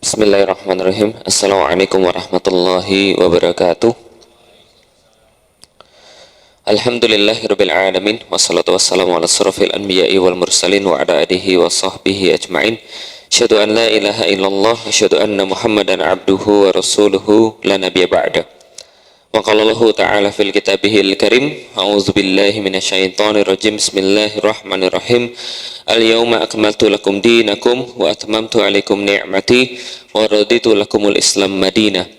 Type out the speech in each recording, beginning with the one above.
Bismillahirrahmanirrahim. Assalamualaikum warahmatullahi wabarakatuh. Alhamdulillahirabbil alamin wassalatu wassalamu ala asrofil anbiya'i wal mursalin wa ala alihi wa sahbihi ajma'in. Asyhadu an la ilaha illallah wa asyhadu anna Muhammadan abduhu wa rasuluhu la nabiyya ba'da. Wa qala Allahu ta'ala fil kitabihil karim, a'udzu billahi minasyaitonir rajim. Bismillahirrahmanirrahim. Al-yawma akmaltu lakum dinakum wa atmamtu 'alaikum ni'mati wa raditu lakumul Islam madinah.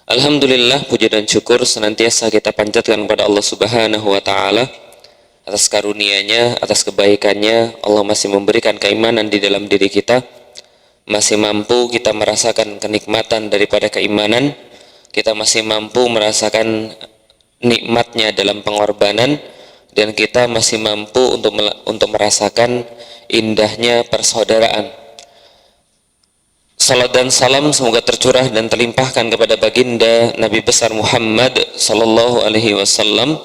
Alhamdulillah, puji dan syukur senantiasa kita panjatkan kepada Allah Subhanahu wa taala atas karunia-Nya, atas kebaikannya. Allah masih memberikan keimanan di dalam diri kita, masih mampu kita merasakan kenikmatan daripada keimanan. Kita masih mampu merasakan nikmatnya dalam pengorbanan, dan kita masih mampu untuk merasakan indahnya persaudaraan. Salat dan salam semoga tercurah dan terlimpahkan kepada baginda Nabi besar Muhammad sallallahu alaihi wasallam,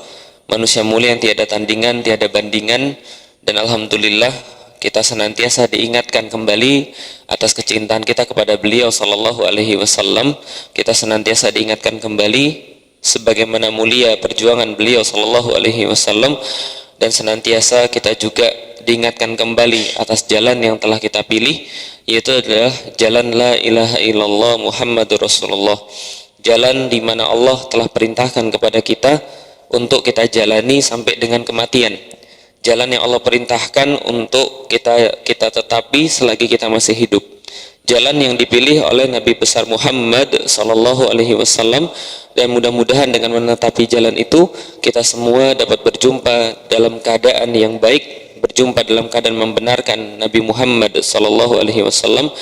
manusia mulia yang tiada tandingan, tiada bandingan. Dan alhamdulillah kita senantiasa diingatkan kembali atas kecintaan kita kepada beliau sallallahu alaihi wasallam. Kita senantiasa diingatkan kembali sebagaimana mulia perjuangan beliau sallallahu alaihi wasallam, dan senantiasa kita juga diingatkan kembali atas jalan yang telah kita pilih, yaitu adalah jalan la ilaha illallah Muhammadur Rasulullah. Jalan di mana Allah telah perintahkan kepada kita untuk kita jalani sampai dengan kematian. Jalan yang Allah perintahkan untuk kita tetapi selagi kita masih hidup. Jalan yang dipilih oleh Nabi besar Muhammad sallallahu alaihi wasallam, dan mudah-mudahan dengan menetapi jalan itu kita semua dapat berjumpa dalam keadaan yang baik, berjumpa dalam keadaan membenarkan Nabi Muhammad sallallahu alaihi wasallam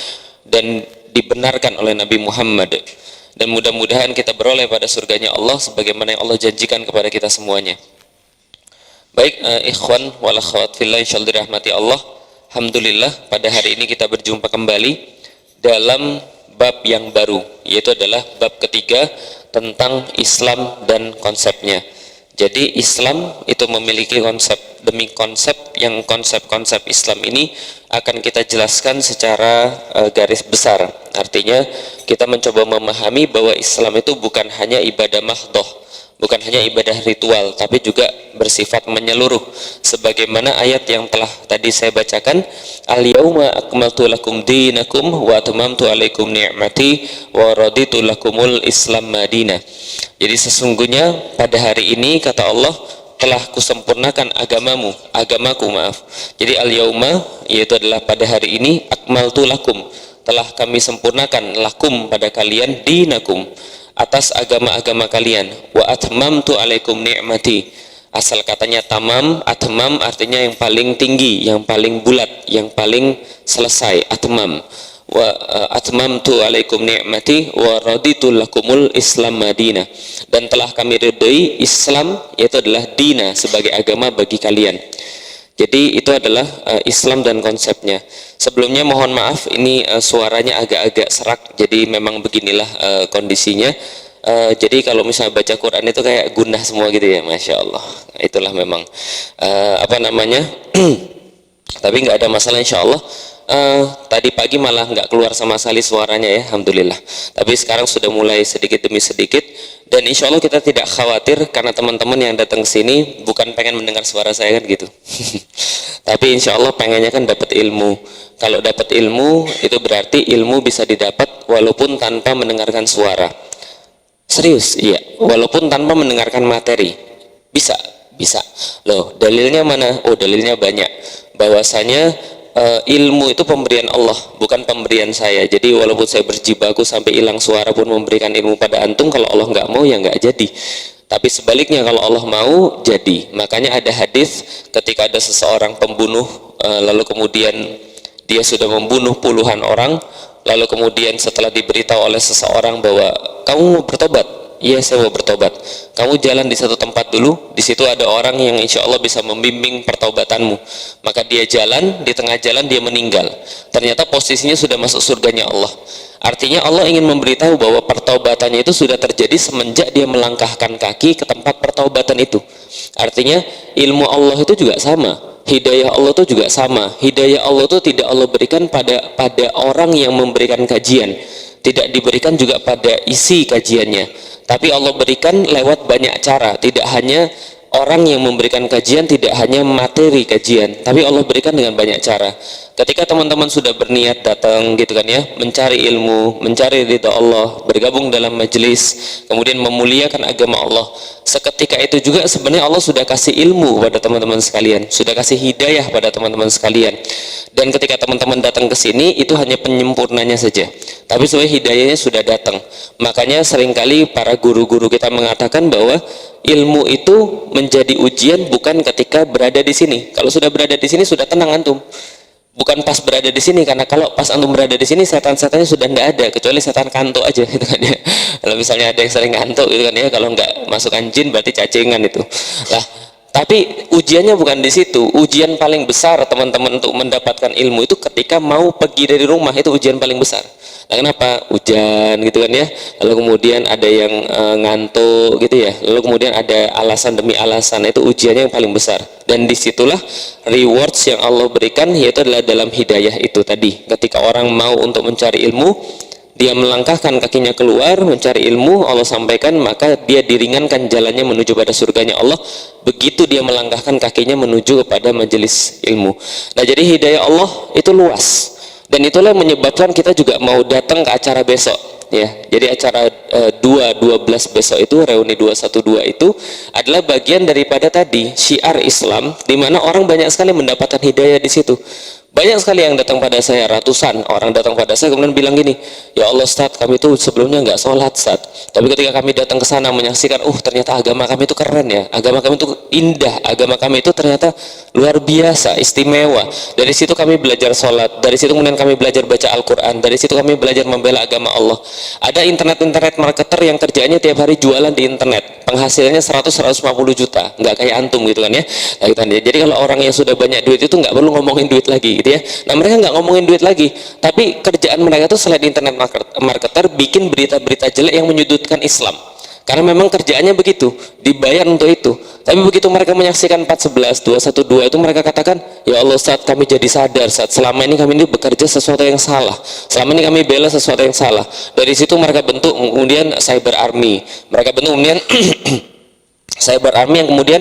dan dibenarkan oleh Nabi Muhammad, dan mudah-mudahan kita beroleh pada surganya Allah sebagaimana yang Allah janjikan kepada kita semuanya. Baik, ikhwan wal akhwat fillah, insyaallah dirahmati Allah. Alhamdulillah pada hari ini kita berjumpa kembali dalam bab yang baru, yaitu adalah bab ketiga tentang Islam dan konsepnya. Jadi Islam itu memiliki konsep demi konsep, yang konsep-konsep Islam ini akan kita jelaskan secara garis besar. Artinya kita mencoba memahami bahwa Islam itu bukan hanya ibadah mahdhah, bukan hanya ibadah ritual, tapi juga bersifat menyeluruh. Sebagaimana ayat yang telah tadi saya bacakan, al-yauma akmaltu lakum dinakum wa atmamtu 'alaikum ni'mati wa raditu lakumul Islam madinah. Jadi sesungguhnya pada hari ini, kata Allah, telah kusempurnakan agamaku. Jadi al-yauma yaitu adalah pada hari ini, akmaltu lakum, telah kami sempurnakan lakum pada kalian, dinakum, atas agama-agama kalian, wa atmamtu 'alaikum ni'mati. Asal katanya tamam, atmam artinya yang paling tinggi, yang paling bulat, yang paling selesai, atmam. Wa atmamtu 'alaikum ni'mati wa raditu lakumul Islam madinah. Dan telah kami ridhoi Islam, yaitu adalah dina, sebagai agama bagi kalian. Jadi itu adalah Islam dan konsepnya. Sebelumnya mohon maaf, ini suaranya agak-agak serak, jadi memang beginilah kondisinya. Jadi kalau misalnya baca Quran itu kayak gundah semua gitu ya, Masya Allah. Itulah memang tapi nggak ada masalah, insya Allah. Tadi pagi malah nggak keluar sama sekali suaranya ya, alhamdulillah. Tapi sekarang sudah mulai sedikit demi sedikit, dan insya Allah kita tidak khawatir karena teman-teman yang datang ke sini bukan pengen mendengar suara saya kan gitu. Tapi insya Allah pengennya kan dapat ilmu. Kalau dapat ilmu itu berarti ilmu bisa didapat walaupun tanpa mendengarkan suara. Serius, iya. Walaupun tanpa mendengarkan materi, bisa. Loh, dalilnya mana? Oh, dalilnya banyak. Bahwasanya ilmu itu pemberian Allah, bukan pemberian saya. Jadi walaupun saya berjibaku sampai hilang suara pun memberikan ilmu pada antum, kalau Allah nggak mau ya nggak jadi. Tapi sebaliknya, kalau Allah mau jadi. Makanya ada hadis ketika ada seseorang pembunuh, lalu kemudian dia sudah membunuh puluhan orang, lalu kemudian setelah diberitahu oleh seseorang bahwa kamu mau bertobat, iya saya mau bertobat, kamu jalan di satu tempat dulu, di situ ada orang yang insya Allah bisa membimbing pertobatanmu. Maka dia jalan, di tengah jalan dia meninggal, ternyata posisinya sudah masuk surganya Allah. Artinya Allah ingin memberitahu bahwa pertaubatannya itu sudah terjadi semenjak dia melangkahkan kaki ke tempat pertaubatan itu. Artinya ilmu Allah itu juga sama. Hidayah Allah itu juga sama. Hidayah Allah itu tidak Allah berikan pada orang yang memberikan kajian, tidak diberikan juga pada isi kajiannya, tapi Allah berikan lewat banyak cara. Tidak hanya orang yang memberikan kajian, tidak hanya materi kajian, tapi Allah berikan dengan banyak cara. Ketika teman-teman sudah berniat datang gitu kan ya, mencari ilmu, mencari ridha Allah, bergabung dalam majelis, kemudian memuliakan agama Allah, seketika itu juga sebenarnya Allah sudah kasih ilmu pada teman-teman sekalian, sudah kasih hidayah pada teman-teman sekalian. Dan ketika teman-teman datang ke sini, itu hanya penyempurnanya saja, tapi sebenarnya hidayahnya sudah datang. Makanya seringkali para guru-guru kita mengatakan bahwa ilmu itu menjadi ujian bukan ketika berada di sini. Kalau sudah berada di sini sudah tenang antum, bukan pas berada di sini, karena kalau pas antum berada di sini setan-setannya sudah tidak ada, kecuali setan kantuk aja gitu kan ya. Kalau misalnya ada yang sering ngantuk gitu kan ya, kalau nggak masukkan jin berarti cacingan itu lah. Tapi ujiannya bukan di situ. Ujian paling besar teman-teman untuk mendapatkan ilmu itu ketika mau pergi dari rumah, itu ujian paling besar. Nah, kenapa? Hujan gitu kan ya, lalu kemudian ada yang ngantuk gitu ya, lalu kemudian ada alasan demi alasan, itu ujiannya yang paling besar. Dan disitulah rewards yang Allah berikan, yaitu adalah dalam hidayah itu tadi. Ketika orang mau untuk mencari ilmu, dia melangkahkan kakinya keluar mencari ilmu, Allah sampaikan, maka dia diringankan jalannya menuju pada surganya Allah begitu dia melangkahkan kakinya menuju kepada majelis ilmu. Nah, jadi hidayah Allah itu luas, dan itulah yang menyebabkan kita juga mau datang ke acara besok ya. Jadi acara 2.12 besok itu, reuni 212 itu adalah bagian daripada tadi syiar Islam, di mana orang banyak sekali mendapatkan hidayah di situ. Banyak sekali yang datang pada saya, ratusan orang datang pada saya kemudian bilang gini, ya Allah Ustadz, kami itu sebelumnya nggak sholat Ustadz, tapi ketika kami datang ke sana menyaksikan, ternyata agama kami itu keren ya, agama kami itu indah, agama kami itu ternyata luar biasa, istimewa. Dari situ kami belajar sholat, dari situ kemudian kami belajar baca Al-Quran, dari situ kami belajar membela agama Allah. Ada internet marketer yang kerjanya tiap hari jualan di internet, penghasilannya 100-150 juta, nggak kayak antum gitu kan ya. Jadi kalau orang yang sudah banyak duit itu nggak perlu ngomongin duit lagi gitu ya. Nah, mereka nggak ngomongin duit lagi, tapi kerjaan mereka itu selain internet marketer, bikin berita-berita jelek yang menyudutkan Islam, karena memang kerjaannya begitu, dibayar untuk itu. Tapi begitu mereka menyaksikan 4.11, 2.12 itu, mereka katakan, ya Allah Ustadz, kami jadi sadar saat selama ini kami ini bekerja sesuatu yang salah, selama ini kami bela sesuatu yang salah. Dari situ mereka bentuk kemudian cyber army, mereka bentuk kemudian cyber army yang kemudian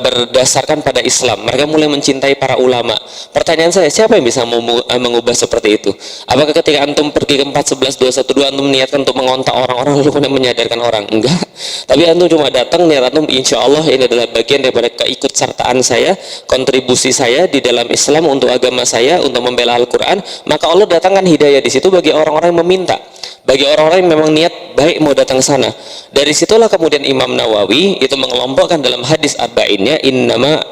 berdasarkan pada Islam. Mereka mulai mencintai para ulama. Pertanyaan saya, siapa yang bisa mengubah seperti itu? Apakah ketika antum pergi ke 4.11, 2.12 antum niatkan untuk mengontak orang-orang lalu kemudian menyadarkan orang? Enggak. Tapi antum cuma datang, niat antum, insya Allah ini adalah bagian daripada keikutsertaan saya, kontribusi saya di dalam Islam untuk agama saya, untuk membela Al-Quran. Maka Allah datangkan hidayah di situ bagi orang-orang yang meminta, bagi orang-orang yang memang niat baik mau datang ke sana. Dari situlah kemudian Imam Nawawi itu mengelompokkan dalam hadis arba'innya,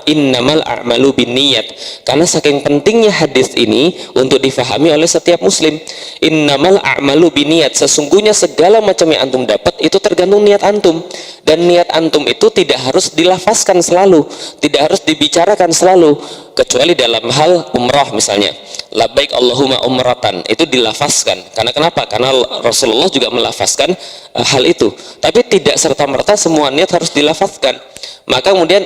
innamal a'malu binniyat. Karena saking pentingnya hadis ini untuk difahami oleh setiap muslim. Innamal a'malu binniyat, sesungguhnya segala macam yang antum dapat itu tergantung niat antum. Dan niat antum itu tidak harus dilafazkan selalu, tidak harus dibicarakan selalu, kecuali dalam hal umrah misalnya, labbaik Allahumma umratan, itu dilafazkan. Karena kenapa? Karena Rasulullah juga melafazkan hal itu. Tapi tidak serta-merta semua niat harus dilafazkan. Maka kemudian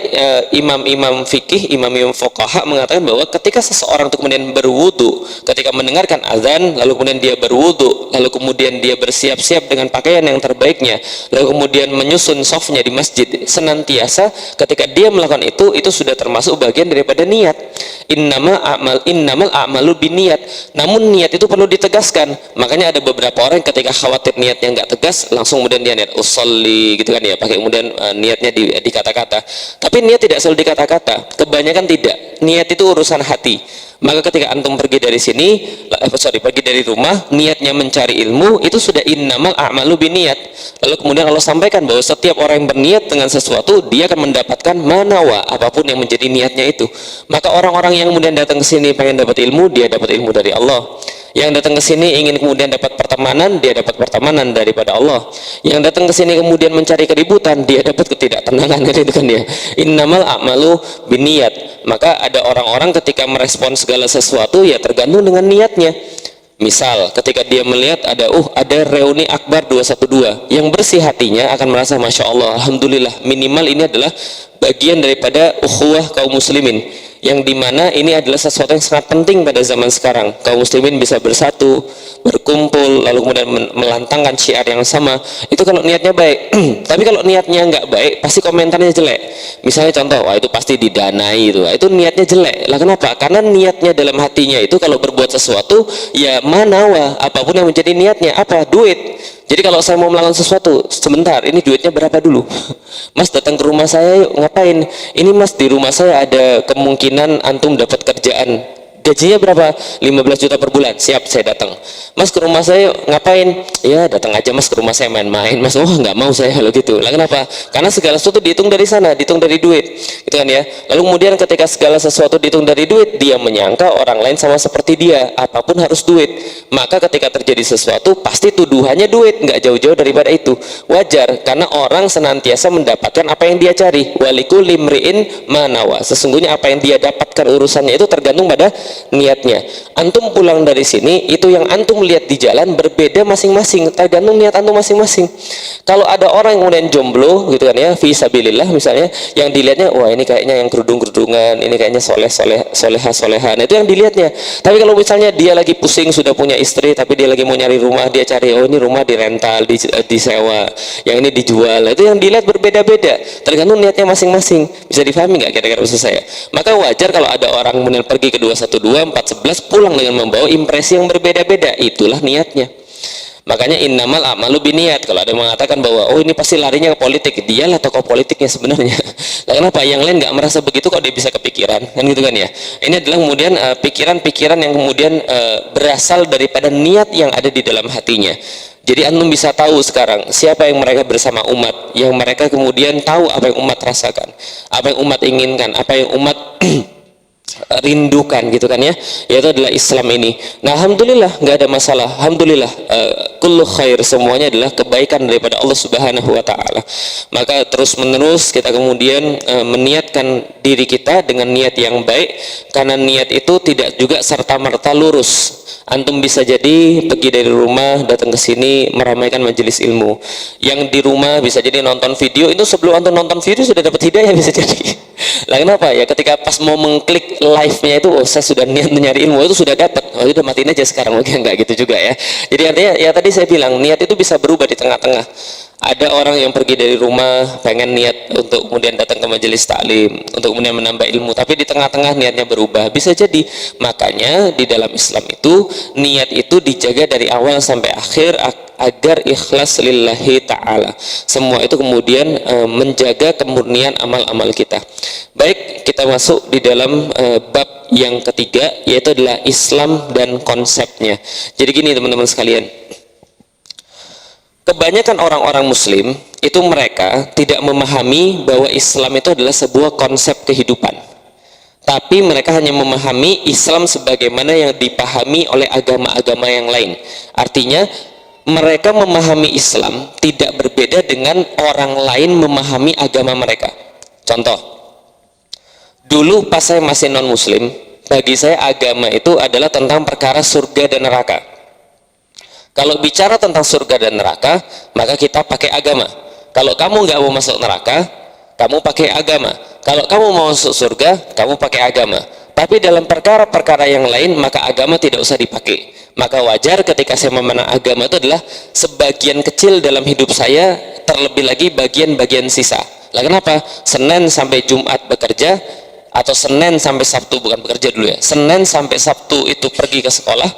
imam-imam fikih, imam-imam fuqaha mengatakan bahwa ketika seseorang itu kemudian berwudu, ketika mendengarkan azan, lalu kemudian dia berwudu, lalu kemudian dia bersiap-siap dengan pakaian yang terbaiknya, lalu kemudian menyusun safnya di masjid, senantiasa ketika dia melakukan itu sudah termasuk bagian daripada niat. Innamal a'malu binniyat. Namun niat itu perlu ditegaskan. Makanya ada beberapa orang ketika khawatir niatnya nggak tegas, langsung kemudian dia niat usolli gitu kan ya, pakai kemudian niatnya di kata-kata. Tapi niat tidak selalu di kata-kata, kebanyakan tidak. Niat itu urusan hati. Maka ketika antum pergi dari sini, pergi dari rumah, niatnya mencari ilmu, itu sudah innamal a'malu binniyat. Lalu kemudian Allah sampaikan bahwa setiap orang yang berniat dengan sesuatu, dia akan mendapatkan manawa, apapun yang menjadi niatnya itu. Maka orang-orang yang kemudian datang ke sini pengen dapat ilmu, dia dapat ilmu dari Allah. Yang datang ke sini ingin kemudian dapat pertemanan, dia dapat pertemanan daripada Allah. Yang datang ke sini kemudian mencari keributan, dia dapat ketidaktenangan, gitu kan ya. Innamal a'malu binniyat. Maka ada orang-orang ketika merespon segala sesuatu ya tergantung dengan niatnya. Misal ketika dia melihat ada reuni akbar 212, yang bersih hatinya akan merasa masya Allah, alhamdulillah, minimal ini adalah bagian daripada ukhuwah kaum muslimin, yang dimana ini adalah sesuatu yang sangat penting pada zaman sekarang. Kaum muslimin bisa bersatu, berkumpul, lalu kemudian melantangkan syiar yang sama. Itu kalau niatnya baik. Tapi kalau niatnya nggak baik, pasti komentarnya jelek. Misalnya contoh, wah itu pasti didanai, itu niatnya jelek. Lah kenapa? Karena niatnya dalam hatinya itu kalau berbuat sesuatu, ya manawa, apapun yang menjadi niatnya, apa? Duit. Jadi kalau saya mau melakukan sesuatu, sebentar, ini duitnya berapa dulu? Mas datang ke rumah saya yuk, ngapain? Ini mas, di rumah saya ada kemungkinan antum dapat kerjaan, gajinya berapa? 15 juta per bulan. Siap, saya datang. Mas ke rumah saya yuk, ngapain? Ya datang aja mas ke rumah saya main-main. Mas, oh nggak mau saya kalau gitu. Lah kenapa? Karena segala sesuatu dihitung dari sana, dihitung dari duit, gitu kan ya. Lalu kemudian ketika segala sesuatu dihitung dari duit, dia menyangka orang lain sama seperti dia, apapun harus duit. Maka ketika terjadi sesuatu, pasti tuduhannya duit, nggak jauh-jauh daripada itu. Wajar, karena orang senantiasa mendapatkan apa yang dia cari. Walikul limriin manawa. Sesungguhnya apa yang dia dapatkan urusannya itu tergantung pada niatnya. Antum pulang dari sini, itu yang antum lihat di jalan berbeda masing-masing, tergantung niat antum masing-masing. Kalau ada orang yang kemudian jomblo gitu kan ya, fisabilillah misalnya, yang dilihatnya wah ini kayaknya yang kerudung-kerudungan, ini kayaknya soleha-solehan, itu yang dilihatnya. Tapi kalau misalnya dia lagi pusing sudah punya istri, tapi dia lagi mau nyari rumah, dia cari oh ini rumah dirental, disewa, yang ini dijual, itu yang dilihat berbeda-beda, tergantung niatnya masing-masing. Bisa difahami nggak kira-kira maksud saya? Maka wajar kalau ada orang kemudian pergi ke 212 411 pulang dengan membawa impresi yang berbeda-beda, itulah niatnya. Makanya innamal a'malu biniat. Kalau ada yang mengatakan bahwa oh ini pasti larinya ke politik, dialah tokoh politiknya sebenarnya. Nah, kenapa yang lain nggak merasa begitu kok dia bisa kepikiran, kan gitu kan ya. Ini adalah kemudian pikiran-pikiran yang kemudian berasal daripada niat yang ada di dalam hatinya. Jadi antum bisa tahu sekarang siapa yang mereka bersama umat, yang mereka kemudian tahu apa yang umat rasakan, apa yang umat inginkan, apa yang umat rindukan, gitu kan ya, yaitu adalah Islam ini. Nah alhamdulillah nggak ada masalah, alhamdulillah kullu khair, semuanya adalah kebaikan daripada Allah Subhanahu wa taala. Maka terus menerus kita kemudian meniatkan diri kita dengan niat yang baik, karena niat itu tidak juga serta merta lurus. Antum bisa jadi pergi dari rumah datang ke sini meramaikan majelis ilmu, yang di rumah bisa jadi nonton video, itu sebelum antum nonton video sudah dapat hidayah bisa jadi. Lah kenapa ya, ketika pas mau mengklik live-nya itu oh, saya sudah niat mencari ilmu, itu sudah dapat, oh udah matiin aja sekarang. Mungkin enggak gitu juga ya. Jadi artinya ya tadi saya bilang niat itu bisa berubah di tengah-tengah. Ada orang yang pergi dari rumah pengen niat untuk kemudian datang ke majelis taklim, untuk kemudian menambah ilmu, tapi di tengah-tengah niatnya berubah, bisa jadi. Makanya di dalam Islam itu niat itu dijaga dari awal sampai akhir agar ikhlas lillahi ta'ala. Semua itu kemudian menjaga kemurnian amal-amal kita. Baik, kita masuk di dalam bab yang ketiga, yaitu adalah Islam dan konsepnya. Jadi gini teman-teman sekalian, kebanyakan orang-orang muslim itu mereka tidak memahami bahwa Islam itu adalah sebuah konsep kehidupan, tapi mereka hanya memahami Islam sebagaimana yang dipahami oleh agama-agama yang lain. Artinya mereka memahami Islam tidak berbeda dengan orang lain memahami agama mereka. Contoh, dulu pas saya masih non muslim, bagi saya agama itu adalah tentang perkara surga dan neraka. Kalau bicara tentang surga dan neraka, maka kita pakai agama. Kalau kamu nggak mau masuk neraka, kamu pakai agama. Kalau kamu mau masuk surga, kamu pakai agama. Tapi dalam perkara-perkara yang lain, maka agama tidak usah dipakai. Maka wajar ketika saya memandang agama itu adalah sebagian kecil dalam hidup saya, terlebih lagi bagian-bagian sisa. Lah kenapa? Senin sampai Jumat bekerja, atau Senin sampai Sabtu, bukan bekerja dulu ya, Senin sampai Sabtu itu pergi ke sekolah,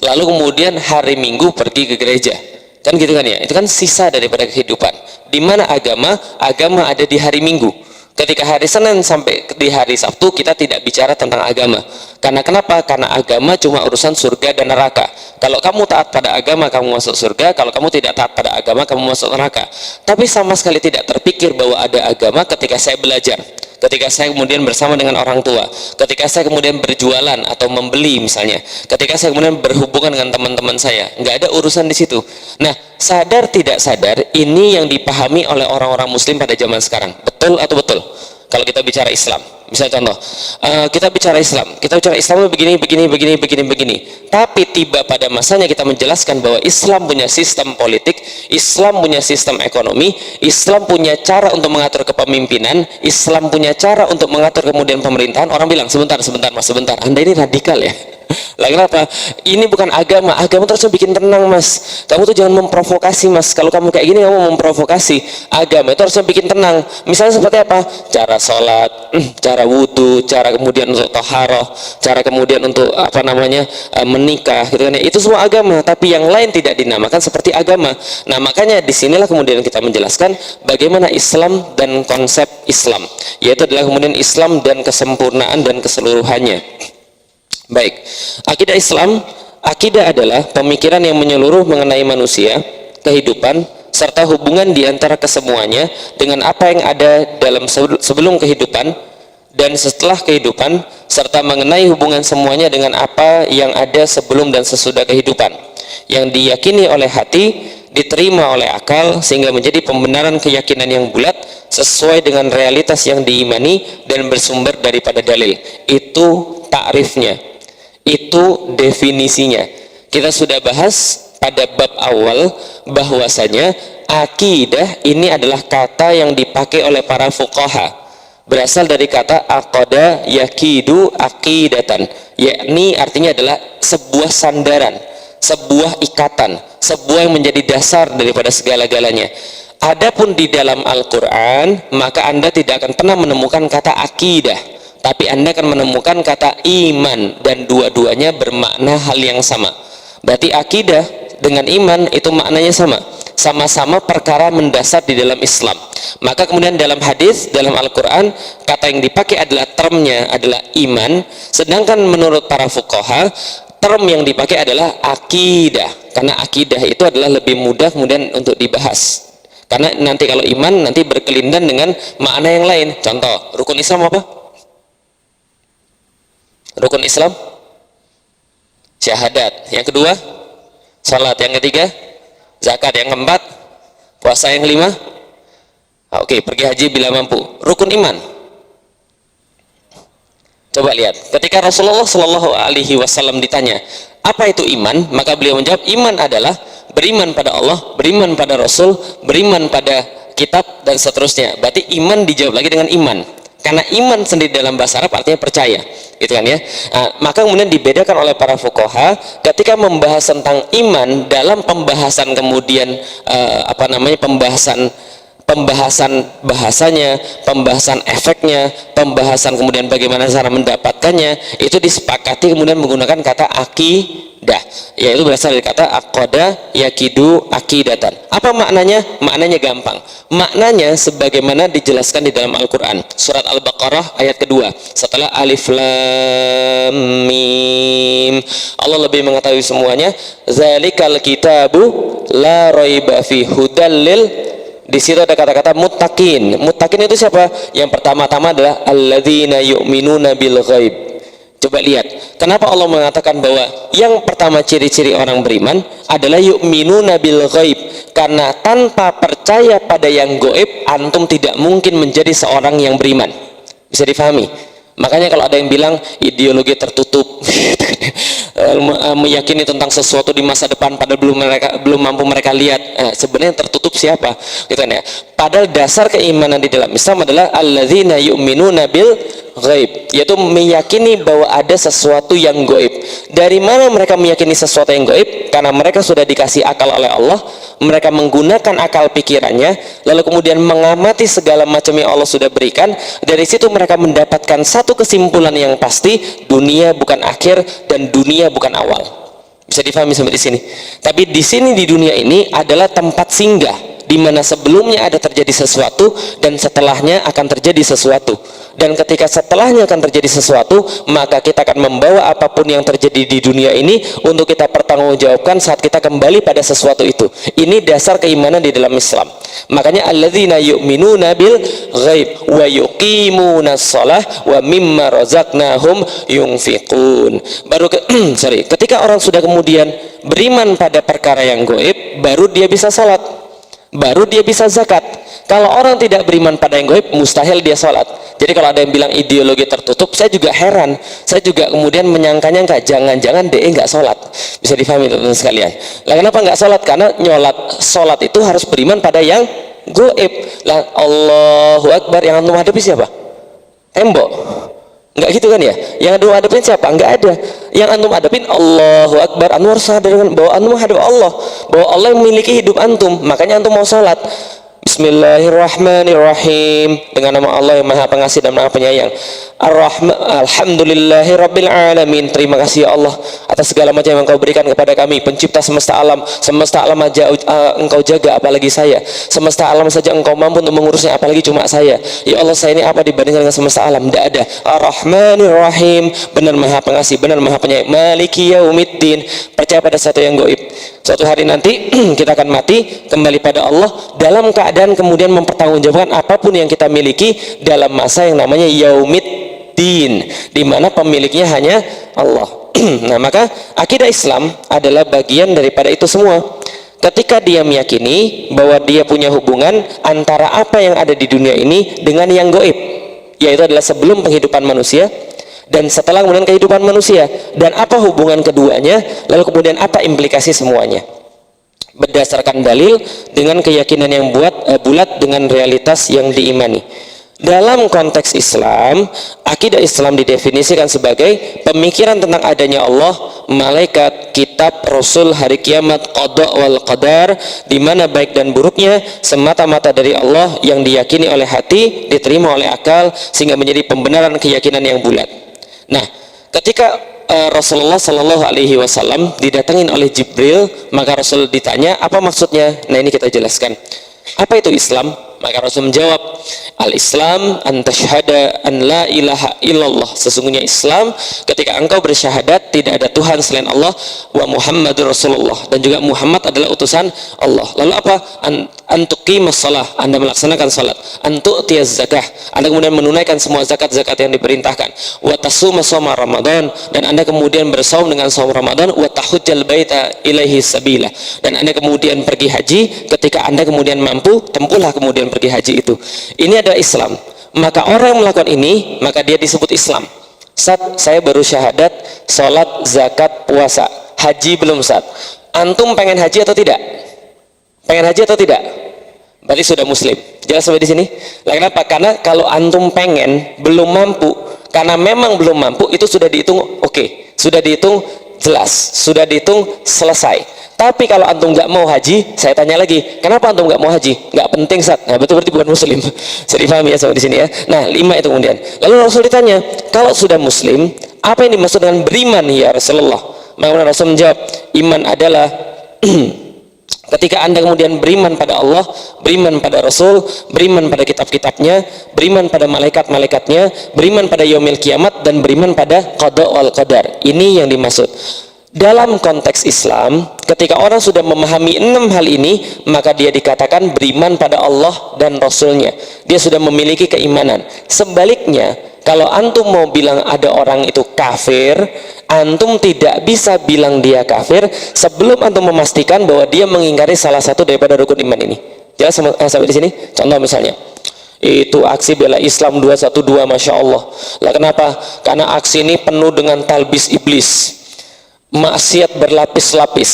lalu kemudian hari Minggu pergi ke gereja, kan gitu kan ya. Itu kan sisa daripada kehidupan. Di mana agama? Agama ada di hari Minggu. Ketika hari Senin sampai di hari Sabtu kita tidak bicara tentang agama. Karena kenapa? Karena agama cuma urusan surga dan neraka. Kalau kamu taat pada agama, kamu masuk surga. Kalau kamu tidak taat pada agama, kamu masuk neraka. Tapi sama sekali tidak terpikir bahwa ada agama ketika saya belajar, ketika saya kemudian bersama dengan orang tua, ketika saya kemudian berjualan atau membeli misalnya, ketika saya kemudian berhubungan dengan teman-teman saya, nggak ada urusan di situ. Nah, sadar tidak sadar ini yang dipahami oleh orang-orang muslim pada zaman sekarang. Betul atau betul? Kalau kita bicara Islam, misalnya contoh, kita bicara Islam itu begini. Tapi tiba pada masanya kita menjelaskan bahwa Islam punya sistem politik, Islam punya sistem ekonomi, Islam punya cara untuk mengatur kepemimpinan, Islam punya cara untuk mengatur kemudian pemerintahan. Orang bilang, sebentar mas, Anda ini radikal ya. Lah kenapa? Ini bukan agama terus bikin tenang mas. Kamu tuh jangan memprovokasi mas. Kalau kamu kayak gini kamu memprovokasi. Agama itu harusnya bikin tenang. Misalnya seperti apa? Cara sholat, cara wudhu, cara kemudian untuk taharah, cara kemudian untuk menikah, gitu kan ya. Itu semua agama. Tapi yang lain tidak dinamakan seperti agama. Nah makanya disinilah kemudian kita menjelaskan bagaimana Islam dan konsep Islam, yaitu adalah kemudian Islam dan kesempurnaan dan keseluruhannya. Baik, akidah Islam, akidah adalah pemikiran yang menyeluruh mengenai manusia, kehidupan, serta hubungan di antara kesemuanya dengan apa yang ada dalam sebelum kehidupan dan setelah kehidupan, serta mengenai hubungan semuanya dengan apa yang ada sebelum dan sesudah kehidupan, yang diyakini oleh hati, diterima oleh akal, sehingga menjadi pembenaran keyakinan yang bulat sesuai dengan realitas yang diimani dan bersumber daripada dalil. Itu takrifnya. Itu definisinya. Kita sudah bahas pada bab awal bahwasanya akidah ini adalah kata yang dipakai oleh para fuqaha, berasal dari kata aqada yakidu aqidatan, yakni artinya adalah sebuah sandaran, sebuah ikatan, sebuah yang menjadi dasar daripada segala-galanya. Adapun di dalam Al-Quran, maka Anda tidak akan pernah menemukan kata akidah, tapi Anda akan menemukan kata iman, dan dua-duanya bermakna hal yang sama. Berarti akidah dengan iman itu maknanya sama, sama-sama perkara mendasar di dalam Islam. Maka kemudian dalam hadis, dalam Al-Quran, kata yang dipakai adalah termnya adalah iman, sedangkan menurut para fuqaha term yang dipakai adalah akidah, karena akidah itu adalah lebih mudah kemudian untuk dibahas, karena nanti kalau iman nanti berkelindan dengan makna yang lain. Contoh, rukun Islam apa? Rukun Islam syahadat, yang kedua salat, yang ketiga zakat, yang keempat puasa, yang kelima oke, pergi haji bila mampu. Rukun iman, coba lihat, ketika Rasulullah Shallallahu Alaihi Wasallam ditanya apa itu iman, maka beliau menjawab, iman adalah beriman pada Allah, beriman pada Rasul, beriman pada kitab, dan seterusnya. Berarti iman dijawab lagi dengan iman, karena iman sendiri dalam bahasa Arab artinya percaya, gitu kan ya. Maka kemudian dibedakan oleh para fuqaha ketika membahas tentang iman dalam pembahasan kemudian pembahasan bahasanya, pembahasan efeknya, pembahasan kemudian bagaimana cara mendapatkannya, itu disepakati kemudian menggunakan kata akidah, yaitu berasal dari kata aqada yakidu akidatan. Apa maknanya? Maknanya gampang. Maknanya sebagaimana dijelaskan di dalam Al-Quran, surat Al-Baqarah ayat kedua, setelah alif lam mim, Allah lebih mengetahui semuanya. Zalikal kitabu la raiba fi hudallil. Di situ ada kata-kata muttaqin. Muttaqin itu siapa? Yang pertama-tama adalah alladzina yu'minuna bil ghaib. Coba lihat, kenapa Allah mengatakan bahwa yang pertama ciri-ciri orang beriman adalah yu'minuna bil ghaib? Karena tanpa percaya pada yang gaib, antum tidak mungkin menjadi seorang yang beriman. Bisa difahami? Makanya kalau ada yang bilang ideologi tertutup, meyakini tentang sesuatu di masa depan padahal belum mampu mereka lihat, sebenarnya tertutup siapa? Gitu kan ya. Padahal dasar keimanan di dalam Islam adalah alladzina yu'minuna bil ghaib, yaitu meyakini bahwa ada sesuatu yang gaib. Dari mana mereka meyakini sesuatu yang gaib? Karena mereka sudah dikasih akal oleh Allah, mereka menggunakan akal pikirannya, lalu kemudian mengamati segala macam yang Allah sudah berikan. Dari situ mereka mendapatkan satu kesimpulan yang pasti, dunia bukan akhir dan dunia bukan awal. Bisa difahami sampai di sini. Tapi di sini, di dunia ini adalah tempat singgah, di mana sebelumnya ada terjadi sesuatu dan setelahnya akan terjadi sesuatu. Dan ketika setelahnya akan terjadi sesuatu, maka kita akan membawa apapun yang terjadi di dunia ini untuk kita pertanggungjawabkan saat kita kembali pada sesuatu itu. Ini dasar keimanan di dalam Islam. Makanya alladzina yu'minuna bil ghaib wa yuqimunas shalah wa mimma razaqnahum yunfiqun. Ketika orang sudah kemudian beriman pada perkara yang gaib, baru dia bisa salat. baru dia bisa zakat. Kalau orang tidak beriman pada yang gaib, mustahil dia sholat. Jadi kalau ada yang bilang ideologi tertutup, saya juga heran. Saya juga kemudian menyangka-nyangka, jangan-jangan DE nggak sholat. Bisa difahami teman-teman sekalian. Lah kenapa nggak sholat? Karena sholat itu harus beriman pada yang gaib. Lah Allahu Akbar, yang antum hadapi siapa? Tembok. Enggak gitu kan ya? Yang antum hadapin siapa? Enggak ada. Yang antum hadapin Allahu Akbar. Antum harus sadar bahwa antum menghadap Allah, bahwa Allah yang memiliki hidup antum. Makanya antum mau sholat. Bismillahirrahmanirrahim, dengan nama Allah yang Maha Pengasih dan Maha Penyayang. Alhamdulillahirabbil alamin. Terima kasih ya Allah atas segala macam yang Engkau berikan kepada kami, pencipta semesta alam. Semesta alam aja Engkau jaga, apalagi saya. Semesta alam saja Engkau mampu untuk mengurusnya, apalagi cuma saya. Ya Allah, saya ini apa dibandingkan dengan semesta alam? Tidak ada. Ar-Rahmanir-Rahim, benar Maha Pengasih, benar Maha Penyayang. Maliki yaumiddin, percaya pada satu yang gaib. Suatu hari nanti kita akan mati, kembali pada Allah dalam keadaan kemudian mempertanggungjawabkan apapun yang kita miliki dalam masa yang namanya yaumiddin, di mana pemiliknya hanya Allah. Nah, maka akidah Islam adalah bagian daripada itu semua. Ketika dia meyakini bahwa dia punya hubungan antara apa yang ada di dunia ini dengan yang gaib, yaitu adalah sebelum penghidupan manusia dan setelah kemudian kehidupan manusia, dan apa hubungan keduanya, lalu kemudian apa implikasi semuanya, berdasarkan dalil dengan keyakinan yang bulat dengan realitas yang diimani. Dalam konteks Islam, akidah Islam didefinisikan sebagai pemikiran tentang adanya Allah, malaikat, kitab, rasul, hari kiamat, qada wal qadar, di mana baik dan buruknya semata-mata dari Allah yang diyakini oleh hati, diterima oleh akal, sehingga menjadi pembenaran keyakinan yang bulat. Nah, ketika Rasulullah Shallallahu Alaihi Wasallam didatangin oleh Jibril, maka Rasul ditanya apa maksudnya. Nah, ini kita jelaskan. Apa itu Islam? Maka Rasul menjawab, al-Islam an tashhada an la ilaha illallah. Sesungguhnya Islam ketika engkau bersyahadat tidak ada Tuhan selain Allah, wa Muhammadur Rasulullah, dan juga Muhammad adalah utusan Allah. Lalu apa? Antuqimas shalah, Anda melaksanakan salat. Antu'tiyaz zakah, Anda kemudian menunaikan semua zakat-zakat yang diperintahkan. Wa tasuma shauma Ramadan, dan Anda kemudian bersaum dengan saum Ramadan. Wa tahujjal baita ilaihi sabila, dan Anda kemudian pergi haji ketika Anda kemudian mampu, tempuhlah kemudian pergi haji itu. Ini adalah Islam. Maka orang yang melakukan ini, maka dia disebut Islam. Saya baru syahadat, sholat, zakat, puasa, haji belum Ustaz. Antum pengen haji atau tidak? Pengen haji atau tidak? Berarti sudah muslim. Jelas sampai di sini? Lah kenapa? Karena kalau antum pengen belum mampu, karena memang belum mampu, itu sudah dihitung oke, sudah dihitung jelas, sudah dihitung selesai. Tapi kalau antum nggak mau haji, saya tanya lagi, kenapa antum nggak mau haji? Nggak penting Ustaz. Nah, betul, berarti bukan muslim. Jadi paham ya sampai di sini ya. Nah, 5 itu kemudian. Lalu Rasul ditanya, kalau sudah muslim, apa yang dimaksud dengan beriman ya Rasulullah? Maka Rasul menjawab, iman adalah ketika Anda kemudian beriman pada Allah, beriman pada Rasul, beriman pada kitab-kitabnya, beriman pada malaikat-malaikatnya, beriman pada yaumil kiamat, dan beriman pada qada wal qadar. Ini yang dimaksud. Dalam konteks Islam, ketika orang sudah memahami 6 hal ini, maka dia dikatakan beriman pada Allah dan Rasulnya. Dia sudah memiliki keimanan. Sebaliknya, kalau antum mau bilang ada orang itu kafir, antum tidak bisa bilang dia kafir sebelum antum memastikan bahwa dia mengingkari salah satu daripada rukun iman ini. Jelas sampai di sini? Contoh misalnya, itu aksi bela Islam 212, Masya Allah. Lah kenapa? Karena aksi ini penuh dengan talbis iblis, maksiat berlapis-lapis,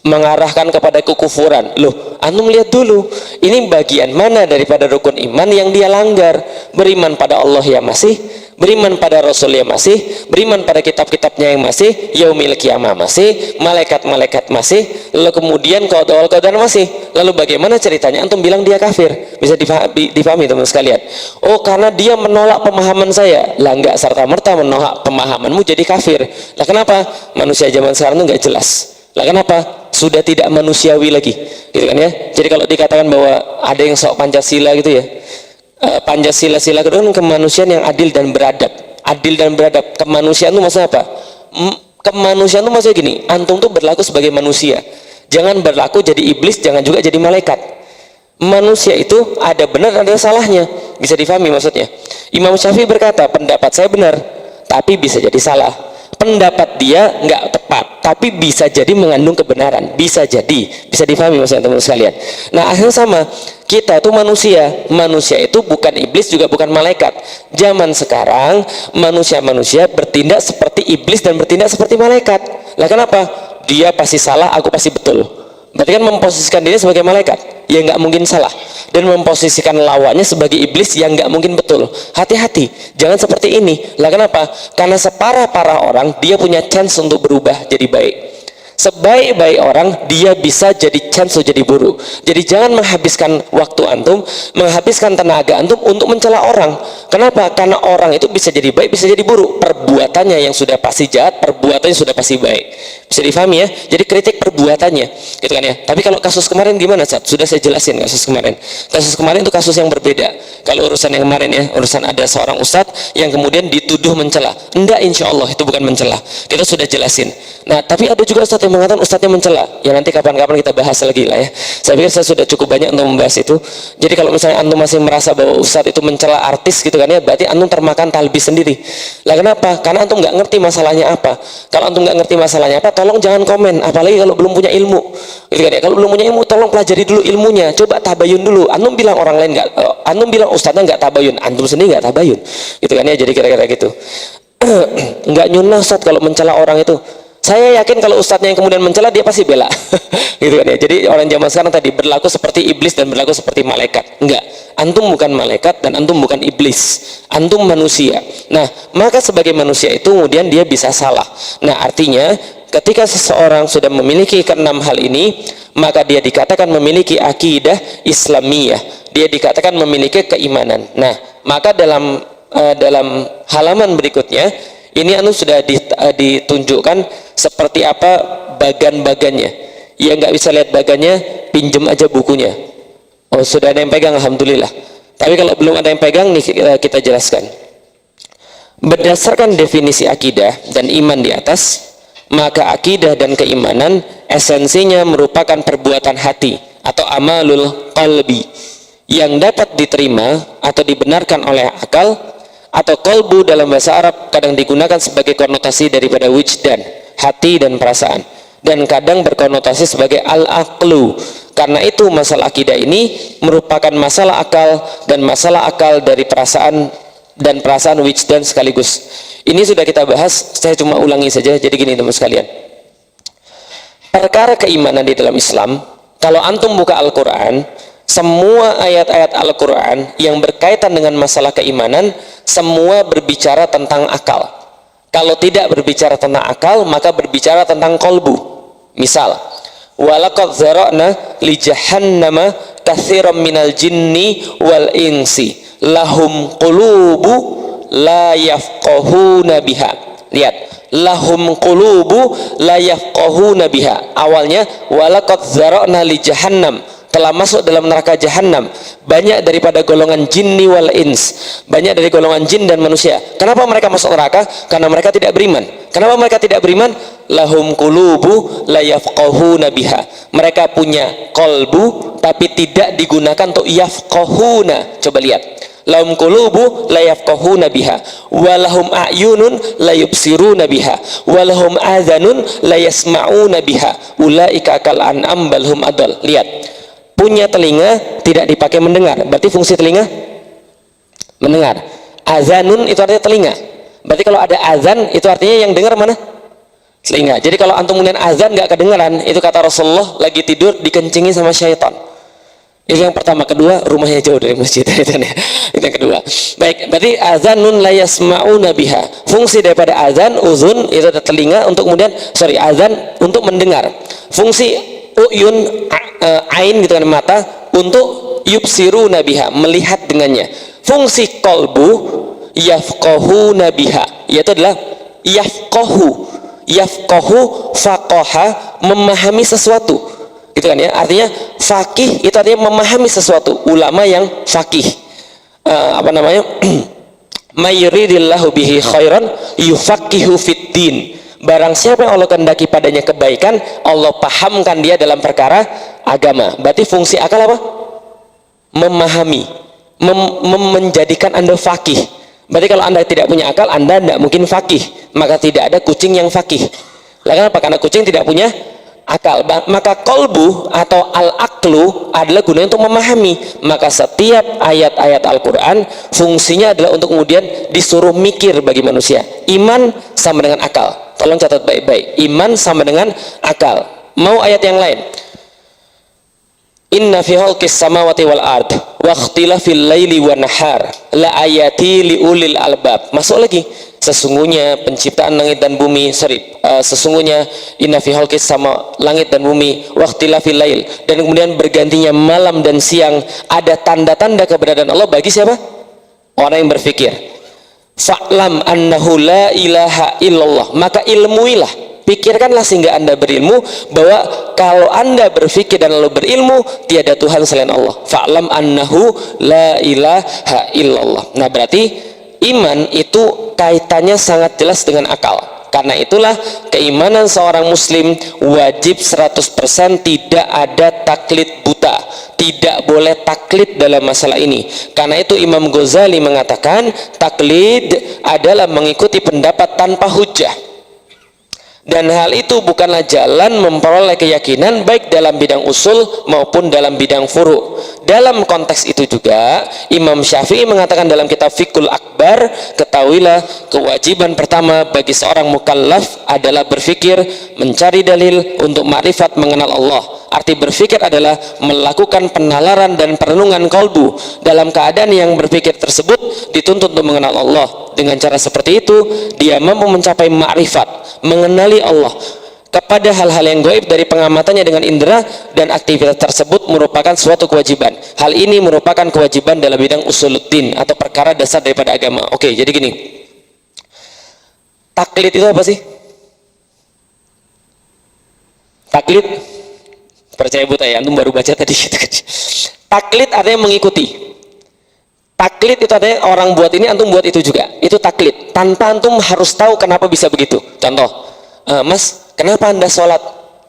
mengarahkan kepada kekufuran. Loh, antum lihat dulu, ini bagian mana daripada rukun iman yang dia langgar? Beriman pada Allah ya masih, beriman pada Rasul ya masih, beriman pada kitab-kitabnya yang masih, yaumil kiamah masih, malaikat-malaikat masih, lalu kemudian qada wal qadar masih. Lalu bagaimana ceritanya antum bilang dia kafir? Bisa difahami teman sekalian. Oh, karena dia menolak pemahaman saya. Lah enggak serta-merta menolak pemahamanmu jadi kafir. Lah kenapa? Manusia zaman sekarang itu enggak jelas. Lah kenapa? Sudah tidak manusiawi lagi, gitu kan ya. Jadi kalau dikatakan bahwa ada yang sok Pancasila gitu ya, Pancasila itu kan kemanusiaan yang adil dan beradab. Adil dan beradab, kemanusiaan itu maksudnya apa? Kemanusiaan itu maksudnya gini, antum tuh berlaku sebagai manusia, jangan berlaku jadi iblis, jangan juga jadi malaikat. Manusia itu ada benar, ada salahnya. Bisa difahami maksudnya. Imam Syafi'i berkata, pendapat saya benar, tapi bisa jadi salah. pendapat dia nggak tepat, tapi bisa jadi mengandung kebenaran, bisa difahami maksudnya teman-teman sekalian. Nah akhirnya sama, kita itu manusia itu bukan iblis juga bukan malaikat. Zaman sekarang manusia bertindak seperti iblis dan bertindak seperti malaikat. Lah kenapa? Dia pasti salah, aku pasti betul. Berarti kan memposisikan diri sebagai malaikat, ya nggak mungkin salah, dan memposisikan lawannya sebagai iblis yang nggak mungkin betul. Hati-hati, jangan seperti ini. Lah kenapa? Karena separah-parah orang dia punya chance untuk berubah jadi baik. Sebaik-baik orang dia bisa jadi chance untuk jadi buruk. Jadi jangan menghabiskan waktu antum, menghabiskan tenaga antum untuk mencela orang. Kenapa? Karena orang itu bisa jadi baik, bisa jadi buruk. Perbuatannya yang sudah pasti jahat, perbuatannya sudah pasti baik. Bisa difahami ya? Jadi kritik perbuatannya, gitu kan ya. Tapi kalau kasus kemarin gimana, Ustaz? Sudah saya jelasin kasus kemarin. Kasus kemarin itu kasus yang berbeda. Kalau urusan yang kemarin ya, urusan ada seorang ustadz yang kemudian dituduh mencela. Enggak, insya Allah itu bukan mencela. Kita sudah jelasin. Nah, tapi ada juga ustadz yang mengatakan ustadznya mencela. Ya nanti kapan-kapan kita bahas lagi lah ya. Saya pikir saya sudah cukup banyak untuk membahas itu. Jadi kalau misalnya antum masih merasa bahwa ustadz itu mencela artis gitu kan ya, berarti antum termakan talbis sendiri. Lah kenapa? Karena antum nggak ngerti masalahnya apa. Kalau antum nggak ngerti masalahnya apa, tolong jangan komen. Apalagi kalau belum punya ilmu. Gitu kan ya. Kalau belum punya ilmu, tolong pelajari dulu ilmunya. Coba tabayun dulu. Antum bilang orang lain nggak, antum bilang ustadznya nggak tabayun, antum sendiri nggak tabayun. Gitu kan ya. Jadi kira-kira gitu. Nggak nyunah ustadz kalau mencela orang itu. Saya yakin kalau ustadznya yang kemudian mencela dia pasti bela. Gitu kan ya. Jadi orang zaman sekarang tadi berlaku seperti iblis dan berlaku seperti malaikat. Enggak. Antum bukan malaikat dan antum bukan iblis. Antum manusia. Nah, maka sebagai manusia itu kemudian dia bisa salah. Nah, artinya ketika seseorang sudah memiliki keenam hal ini, maka dia dikatakan memiliki akidah Islamiyah. Dia dikatakan memiliki keimanan. Nah, maka dalam halaman berikutnya ini sudah ditunjukkan seperti apa bagan-bagannya. Yang nggak bisa lihat bagannya, pinjem aja bukunya. Oh, sudah ada yang pegang, alhamdulillah. Tapi kalau belum ada yang pegang nih, kita jelaskan. Berdasarkan definisi akidah dan iman di atas, maka akidah dan keimanan esensinya merupakan perbuatan hati atau amalul qalbi yang dapat diterima atau dibenarkan oleh akal, atau qalbu dalam bahasa Arab kadang digunakan sebagai konotasi daripada wijdan, hati dan perasaan, dan kadang berkonotasi sebagai al-aqlu. Karena itu masalah akidah ini merupakan masalah akal dan masalah akal dari perasaan dan perasaan wijdan sekaligus. Ini sudah kita bahas, saya cuma ulangi saja. Jadi gini teman sekalian, perkara keimanan di dalam Islam, kalau antum buka Al-Quran, semua ayat-ayat Al-Quran yang berkaitan dengan masalah keimanan semua berbicara tentang akal. Kalau tidak berbicara tentang akal, maka berbicara tentang kolbu. Misal, walaqad zara'na li jahannama katsiran minal jinni wal insi lahum qulubu la yafqahuna biha. Lihat, lahum qulubu la yafqahuna biha. Awalnya walaqad zara'na li jahannam, telah masuk dalam neraka jahanam banyak daripada golongan jinni wal ins, banyak dari golongan jin dan manusia. Kenapa mereka masuk neraka? Karena mereka tidak beriman. Kenapa mereka tidak beriman? Lahum qulubu la yafqahuna biha. Mereka punya kolbu tapi tidak digunakan untuk yafqahuna. Coba lihat, lahum qulubu la yafqahuna biha walahum a'yunun la yubsiruna biha walahum adhanun la yasma'una biha ulaika kal an'am bal hum adall. Lihat, punya telinga tidak dipakai mendengar, berarti fungsi telinga mendengar. Azanun itu artinya telinga, berarti kalau ada azan itu artinya yang dengar mana? Telinga. Jadi kalau antum kemudian azan nggak kedengaran, itu kata Rasulullah lagi tidur dikencingi sama syaitan. Itu yang pertama. Kedua, rumahnya jauh dari masjid. Itu yang kedua. Baik, berarti azanun la yasma'una biha. Fungsi daripada azan, uzun itu ada telinga untuk kemudian azan untuk mendengar. Fungsi uyun, ain gitu kan, mata, untuk yubsiruna biha, melihat dengannya. Fungsi kolbu yafqahuna biha, yaitu adalah yafqahu faqaha, memahami sesuatu, gitu kan ya. Artinya faqih itu artinya memahami sesuatu, ulama yang faqih. Mayuridillahu bihi khairan yufaqihu fid din. Barang siapa yang Allah kehendaki padanya kebaikan, Allah pahamkan dia dalam perkara agama. Berarti fungsi akal apa? Memahami, menjadikan Anda faqih. Berarti kalau Anda tidak punya akal, Anda tidak mungkin faqih. Maka tidak ada kucing yang faqih. Lah kenapa? Karena kucing tidak punya akal. Maka kolbu atau al-aqlu adalah gunanya untuk memahami. Maka setiap ayat-ayat Al-Quran fungsinya adalah untuk kemudian disuruh mikir bagi manusia. Iman sama dengan akal. Tolong catat baik-baik. Iman sama dengan akal. Mau ayat yang lain? Inna fi khalqis samawati wal ard wa ikhtilafil laili wan nahar la ayati liulil albab. Masuk lagi. Sesungguhnya penciptaan langit dan bumi, sesungguhnya inna fi khalqis sama langit dan bumi wa ikhtilafil lail, dan kemudian bergantinya malam dan siang, ada tanda-tanda keberadaan Allah bagi siapa? Orang yang berfikir. Fa'lam annahu la ilaha illallah. Maka ilmuilah. Pikirkanlah sehingga Anda berilmu bahwa kalau Anda berfikir dan lalu berilmu, tiada Tuhan selain Allah. Fa'lam annahu la ilaha illallah. Nah, berarti iman itu kaitannya sangat jelas dengan akal. Karena itulah keimanan seorang muslim wajib 100% tidak ada taklid buta. Tidak boleh taklid dalam masalah ini. Karena itu Imam Ghazali mengatakan taklid adalah mengikuti pendapat tanpa hujjah. Dan hal itu bukanlah jalan memperoleh keyakinan baik dalam bidang usul maupun dalam bidang furu. Dalam konteks itu juga Imam Syafi'i mengatakan dalam kitab Fiqhul Akbar, ketahuilah kewajiban pertama bagi seorang mukallaf adalah berfikir, mencari dalil untuk makrifat mengenal Allah. Arti berfikir adalah melakukan penalaran dan perenungan kolbu. Dalam keadaan yang berfikir tersebut dituntut untuk mengenal Allah. Dengan cara seperti itu dia mampu mencapai makrifat, mengenali Allah. Kepada hal-hal yang gaib dari pengamatannya dengan indera, dan aktivitas tersebut merupakan suatu kewajiban. Hal ini merupakan kewajiban dalam bidang usuluddin atau perkara dasar daripada agama. Oke, jadi gini, taklid itu apa sih? Taklid, percaya buta ya, antum baru baca tadi. Taklid artinya mengikuti. Taklid itu artinya orang buat ini, antum buat itu juga. Itu taklid. Tanpa antum harus tahu kenapa bisa begitu. Contoh, Mas, kenapa Anda sholat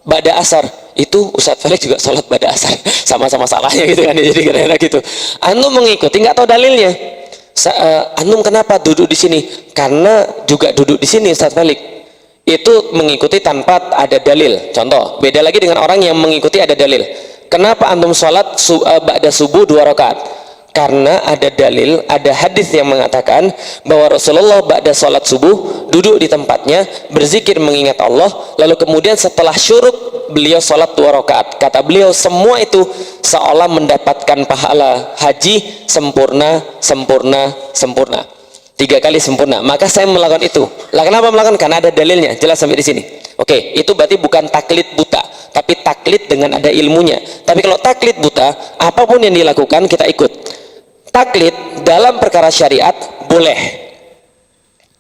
ba'da asar? Itu Ustadz Felix juga sholat ba'da asar. Sama-sama salahnya gitu kan. Jadi kira-kira gitu. Antum mengikuti, nggak tahu dalilnya. Antum kenapa duduk di sini? Karena juga duduk di sini Ustadz Felix. Itu mengikuti tanpa ada dalil. Contoh, beda lagi dengan orang yang mengikuti ada dalil. Kenapa antum sholat ba'da subuh 2 rakaat? Karena ada dalil, ada hadis yang mengatakan bahwa Rasulullah ba'da sholat subuh duduk di tempatnya berzikir mengingat Allah, lalu kemudian setelah syuruk beliau sholat 2 rakaat. Kata beliau, semua itu seolah mendapatkan pahala haji sempurna, sempurna, sempurna. 3 kali sempurna. Maka saya melakukan itu. Lah kenapa melakukan? Karena ada dalilnya. Jelas sampai di sini. Oke, itu berarti bukan taklid buta, tapi taklid dengan ada ilmunya. Tapi kalau taklid buta, apapun yang dilakukan kita ikut. Taklid dalam perkara syariat boleh.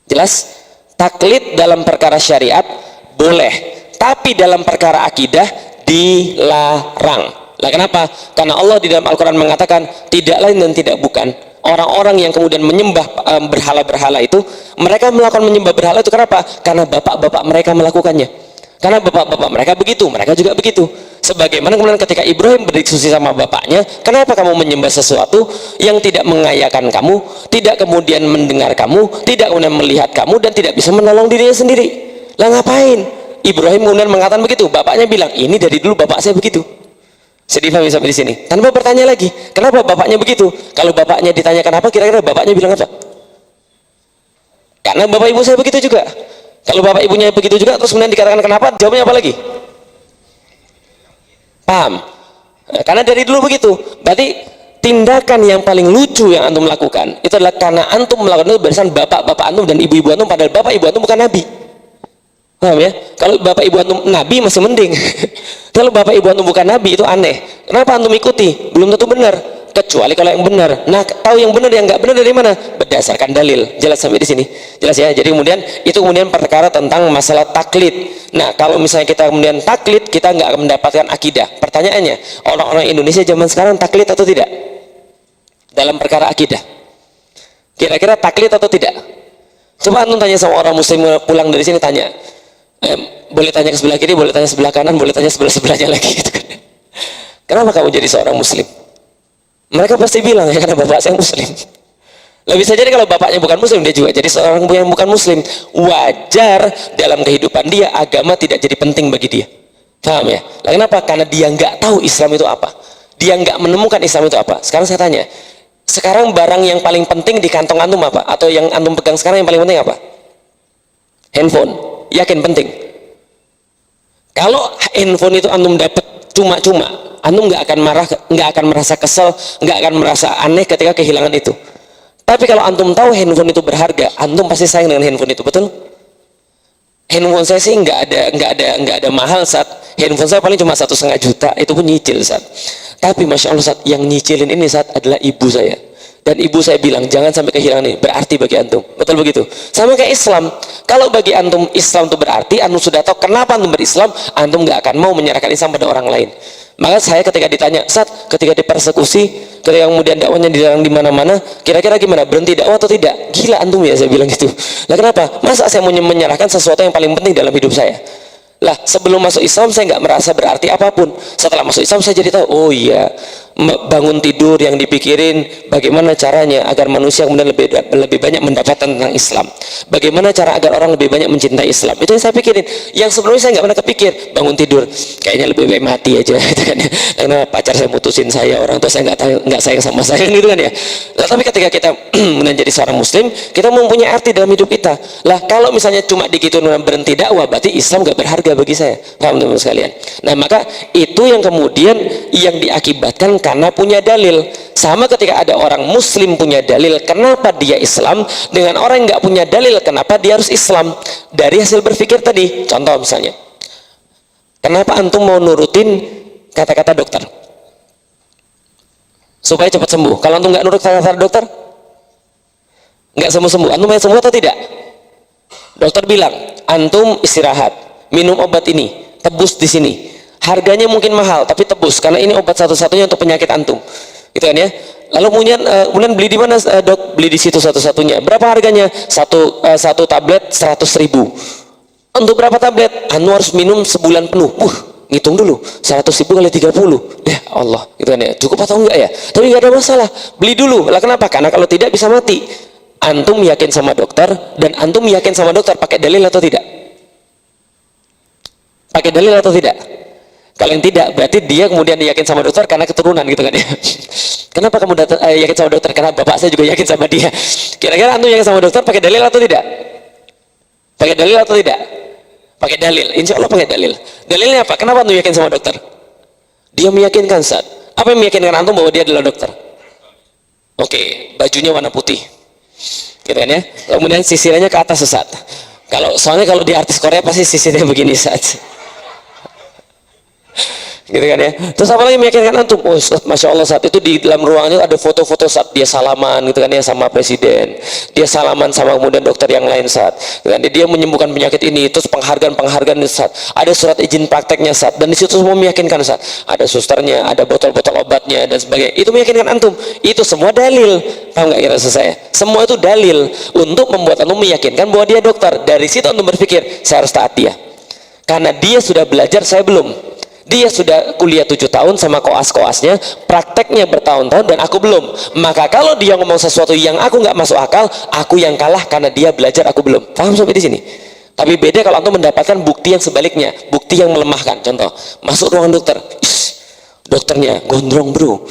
Jelas? Taklid dalam perkara syariat boleh, tapi dalam perkara akidah dilarang. Lah kenapa? Karena Allah di dalam Al-Quran mengatakan tidak lain dan tidak bukan, orang-orang yang kemudian menyembah berhala-berhala itu, mereka melakukan menyembah berhala itu kenapa? Karena bapak-bapak mereka melakukannya. Karena bapak-bapak mereka begitu, mereka juga begitu. Sebagaimana kemudian ketika Ibrahim berdiskusi sama bapaknya, kenapa kamu menyembah sesuatu yang tidak mengayakan kamu, tidak kemudian mendengar kamu, tidak kemudian melihat kamu, dan tidak bisa menolong dirinya sendiri? Lah ngapain? Ibrahim kemudian mengatakan begitu. Bapaknya bilang, ini dari dulu bapak saya begitu. Sedih sampai di sini. Tanpa bertanya lagi, kenapa bapaknya begitu? Kalau bapaknya ditanya kenapa, kira-kira bapaknya bilang apa? Karena bapak ibu saya begitu juga. Kalau bapak ibunya begitu juga, terus kemudian dikatakan kenapa, jawabnya apa lagi? Paham? Karena dari dulu begitu. Berarti tindakan yang paling lucu yang antum lakukan itu adalah karena antum melakukan itu barisan bapak-bapak antum dan ibu-ibu antum, padahal bapak ibu antum bukan nabi. Paham ya? Kalau bapak ibu antum nabi masih mending. Kalau bapak ibu antum bukan nabi itu aneh. Kenapa antum ikuti? Belum tentu benar. Kecuali kalau yang benar. Nah, tahu yang benar yang nggak benar dari mana? Berdasarkan dalil. Jelas sampai di sini. Jelas ya. Jadi kemudian itu kemudian perkara tentang masalah taklid. Nah, kalau misalnya kita kemudian taklid, kita nggak akan mendapatkan akidah. Pertanyaannya, orang-orang Indonesia zaman sekarang taklid atau tidak? Dalam perkara akidah. Kira-kira taklid atau tidak? Coba antum tanya sama orang muslim pulang dari sini, tanya. Boleh tanya ke sebelah kiri, boleh tanya sebelah kanan, boleh tanya sebelah-sebelahnya lagi gitu kan. Kenapa kamu jadi seorang muslim? Mereka pasti bilang, ya karena bapak saya muslim. Lebih saja kalau bapaknya bukan muslim, dia juga jadi seorang yang bukan muslim. Wajar dalam kehidupan dia, agama tidak jadi penting bagi dia. Paham ya? Lah kenapa? Karena dia nggak tahu Islam itu apa. Dia nggak menemukan Islam itu apa. Sekarang saya tanya, sekarang barang yang paling penting di kantong antum apa? Atau yang antum pegang sekarang yang paling penting apa? Handphone. Yakin penting? Kalau handphone itu antum dapat cuma-cuma, antum nggak akan marah, nggak akan merasa kesel, nggak akan merasa aneh ketika kehilangan itu. Tapi kalau antum tahu handphone itu berharga, antum pasti sayang dengan handphone itu, betul? Handphone saya sih nggak ada mahal, saat handphone saya paling cuma 1,5 juta, itu pun nyicil, saat. Tapi masya Allah, saat yang nyicilin ini saat adalah ibu saya, dan ibu saya bilang jangan sampai kehilangan ini, berarti bagi antum, betul begitu? Sama kayak Islam, kalau bagi antum Islam itu berarti, antum sudah tahu kenapa antum berislam, antum nggak akan mau menyerahkan Islam pada orang lain. Maka saya ketika ditanya, saat ketika dipersekusi, ketika kemudian dakwahnya dilarang di mana-mana, kira-kira gimana, berhenti dakwah atau tidak? Gila antum ya, saya bilang gitu. Nah kenapa? Masa saya mau menyerahkan sesuatu yang paling penting dalam hidup saya? Lah sebelum masuk Islam saya nggak merasa berarti apapun. Setelah masuk Islam saya jadi tahu, oh iya, bangun tidur yang dipikirin bagaimana caranya agar manusia kemudian lebih banyak mendapatkan tentang Islam. Bagaimana cara agar orang lebih banyak mencintai Islam. Itu yang saya pikirin. Yang sebelumnya saya nggak pernah kepikir. Bangun tidur kayaknya lebih baik mati aja gitu kan ya. Karena pacar saya mutusin saya, orang tua saya nggak sayang sama saya gitu kan ya. Nah, tapi ketika kita menjadi seorang muslim, kita mempunyai arti dalam hidup kita. Lah kalau misalnya cuma digituin berhenti dakwah, berarti Islam nggak berharga bagi saya. Paham teman-teman sekalian? Nah maka itu yang kemudian yang diakibatkan karena punya dalil. Sama ketika ada orang muslim punya dalil kenapa dia Islam, dengan orang yang nggak punya dalil kenapa dia harus Islam. Dari hasil berpikir tadi, contoh misalnya, kenapa antum mau nurutin kata-kata dokter supaya cepat sembuh? Kalau antum nggak nurut kata-kata dokter, nggak sembuh-sembuh. Antum mau sembuh atau tidak? Dokter bilang antum istirahat, minum obat ini, tebus di sini. Harganya mungkin mahal, tapi tebus karena ini obat satu-satunya untuk penyakit antum. Gitu kan ya. Lalu kemudian beli di mana, dok? Beli di situ satu-satunya. Berapa harganya? Satu tablet 100.000. Untuk berapa tablet? Anu harus minum sebulan penuh. Ngitung dulu. 100.000 kali 30. Ya Allah, gitu kan ya. Cukup atau enggak ya? Tapi nggak ada masalah. Beli dulu. Lah kenapa? Karena kalau tidak bisa mati. Antum yakin sama dokter, dan antum yakin sama dokter pakai dalil atau tidak? Pakai dalil atau tidak? Kalau yang tidak, berarti dia kemudian yakin sama dokter karena keturunan gitu kan ya. Kenapa kamu yakin sama dokter? Karena bapak saya juga yakin sama dia. Kira-kira antum yakin sama dokter pakai dalil atau tidak? Pakai dalil atau tidak? Pakai dalil. Insya Allah pakai dalil. Dalilnya apa? Kenapa antum yakin sama dokter? Dia meyakinkan, saat. Apa yang meyakinkan antum bahwa dia adalah dokter? Oke, bajunya warna putih. Gitu kan ya. Kemudian sisirannya ke atas, Ustaz. Soalnya kalau di artis Korea pasti sisirnya begini, Ustaz. Gitu kan ya. Terus apa lagi meyakinkan antum? Oh, masya Allah, saat itu di dalam ruangannya ada foto-foto saat dia salaman gitu kan ya sama presiden, dia salaman sama kemudian dokter yang lain, saat dan dia menyembuhkan penyakit ini. Terus penghargaan saat ada surat izin prakteknya, saat dan di situ semua meyakinkan, saat ada susternya, ada botol-botol obatnya dan sebagainya. Itu meyakinkan antum. Itu semua dalil. Paham nggak kira saya? Semua itu dalil untuk membuat antum meyakinkan bahwa dia dokter. Dari situ antum berpikir saya harus taat dia karena dia sudah belajar, saya belum. Dia sudah kuliah 7 tahun sama koas-koasnya, prakteknya bertahun-tahun dan aku belum. Maka kalau dia ngomong sesuatu yang aku nggak masuk akal, aku yang kalah karena dia belajar, aku belum. Paham sampai di sini? Tapi beda kalau antum mendapatkan bukti yang sebaliknya, bukti yang melemahkan. Contoh, masuk ruangan dokter, dokternya gondrong bro,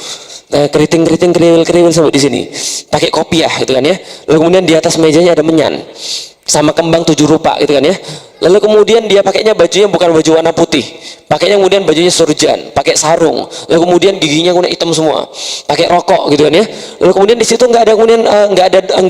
keriting kriwil sampai di sini, pakai kopiah gitu kan ya. Lalu kemudian di atas mejanya ada menyan sama kembang 7 rupa gitu kan ya. Lalu kemudian dia pakainya bajunya bukan baju warna putih, pakainya kemudian bajunya surjan, pakai sarung. Lalu kemudian giginya kemudian hitam semua, pakai rokok gitu kan ya. Lalu kemudian di situ nggak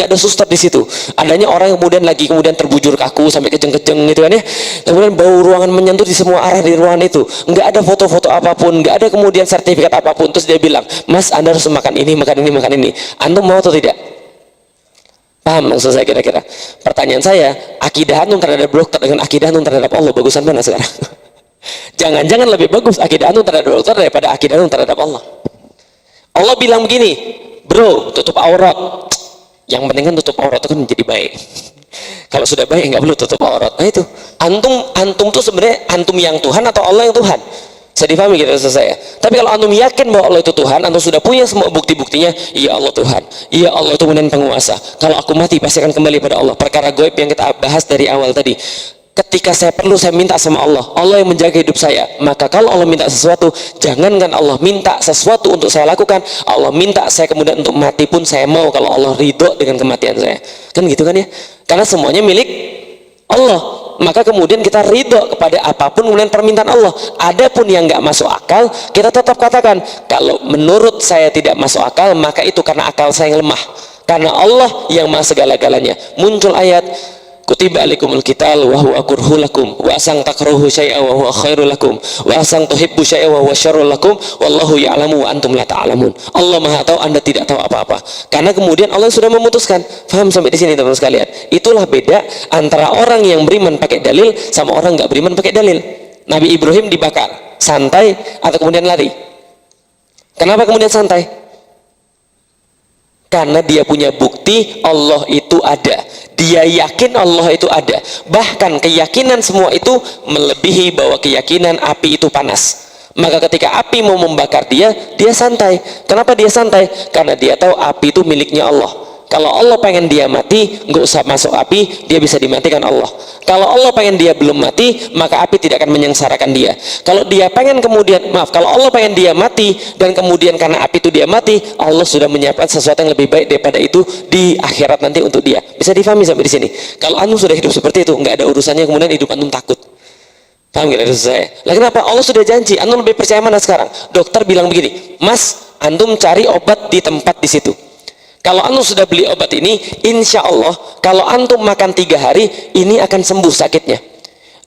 ada suster di situ. Adanya orang yang kemudian terbujur kaku sampai kejeng-kejeng gitu kan ya. Kemudian bau ruangan menyentuh di semua arah di ruangan itu. Nggak ada foto-foto apapun, nggak ada kemudian sertifikat apapun. Terus dia bilang, Mas, Anda harus makan ini, makan ini, makan ini. Antum mau atau tidak? Paham maksud saya kira-kira? Pertanyaan saya, akidah antum terhadap dokter dengan akidah antum terhadap Allah, bagusan mana sekarang? Jangan-jangan lebih bagus akidah antum terhadap dokter daripada akidah antum terhadap Allah. Allah bilang begini, bro, tutup aurat. Yang penting kan tutup aurat itu kan menjadi baik. Kalau sudah baik nggak perlu tutup aurat. Nah itu, antum tuh sebenarnya antum yang Tuhan atau Allah yang Tuhan? Saya difahami gitu maksud saya. Tapi kalau antum yakin bahwa Allah itu Tuhan, antum sudah punya semua bukti-buktinya, iya Allah Tuhan, iya Allah itu kemudian penguasa, kalau aku mati pasti akan kembali pada Allah. Perkara gaib yang kita bahas dari awal tadi, ketika saya perlu, saya minta sama Allah, Allah yang menjaga hidup saya. Maka kalau Allah minta sesuatu, jangankan Allah minta sesuatu untuk saya lakukan, Allah minta saya kemudian untuk mati pun saya mau, kalau Allah ridho dengan kematian saya. Kan gitu kan ya, karena semuanya milik Allah. Maka kemudian kita ridho kepada apapun kemudian permintaan Allah. Adapun yang nggak masuk akal, kita tetap katakan, kalau menurut saya tidak masuk akal, maka itu karena akal saya yang lemah, karena Allah yang maha segala-galanya. Muncul ayat, kutiba alaikumul qital wa huwa kurhul lakum wa asang takrahu syai'a wa huwa khairul lakum wa asang tuhibbu syai'a wa huwa syarrul lakum wallahu ya'lamu wa antum la ta'lamun. Allah Maha tahu, Anda tidak tahu apa-apa. Karena kemudian Allah sudah memutuskan. Paham sampai di sini teman-teman sekalian? Itulah beda antara orang yang beriman pakai dalil sama orang nggak beriman pakai dalil. Nabi Ibrahim dibakar, santai atau kemudian lari? Kenapa kemudian santai? Karena dia punya bukti Allah itu ada, dia yakin Allah itu ada. Bahkan keyakinan semua itu melebihi bahwa keyakinan api itu panas. Maka ketika api mau membakar dia, dia santai. Kenapa dia santai? Karena dia tahu api itu miliknya Allah. Kalau Allah pengen dia mati, nggak usah masuk api, dia bisa dimatikan Allah. Kalau Allah pengen dia belum mati, maka api tidak akan menyengsarakan dia. Kalau dia pengen kemudian, kalau Allah pengen dia mati, dan kemudian karena api itu dia mati, Allah sudah menyiapkan sesuatu yang lebih baik daripada itu di akhirat nanti untuk dia. Bisa difahami sampai di sini? Kalau antum sudah hidup seperti itu, nggak ada urusannya kemudian hidup antum takut. Paham nggak maksud saya? Lah kenapa? Allah sudah janji. Antum lebih percaya mana sekarang? Dokter bilang begini, Mas, antum cari obat di tempat di situ. Kalau antum sudah beli obat ini, insya Allah kalau antum makan 3 hari, ini akan sembuh sakitnya.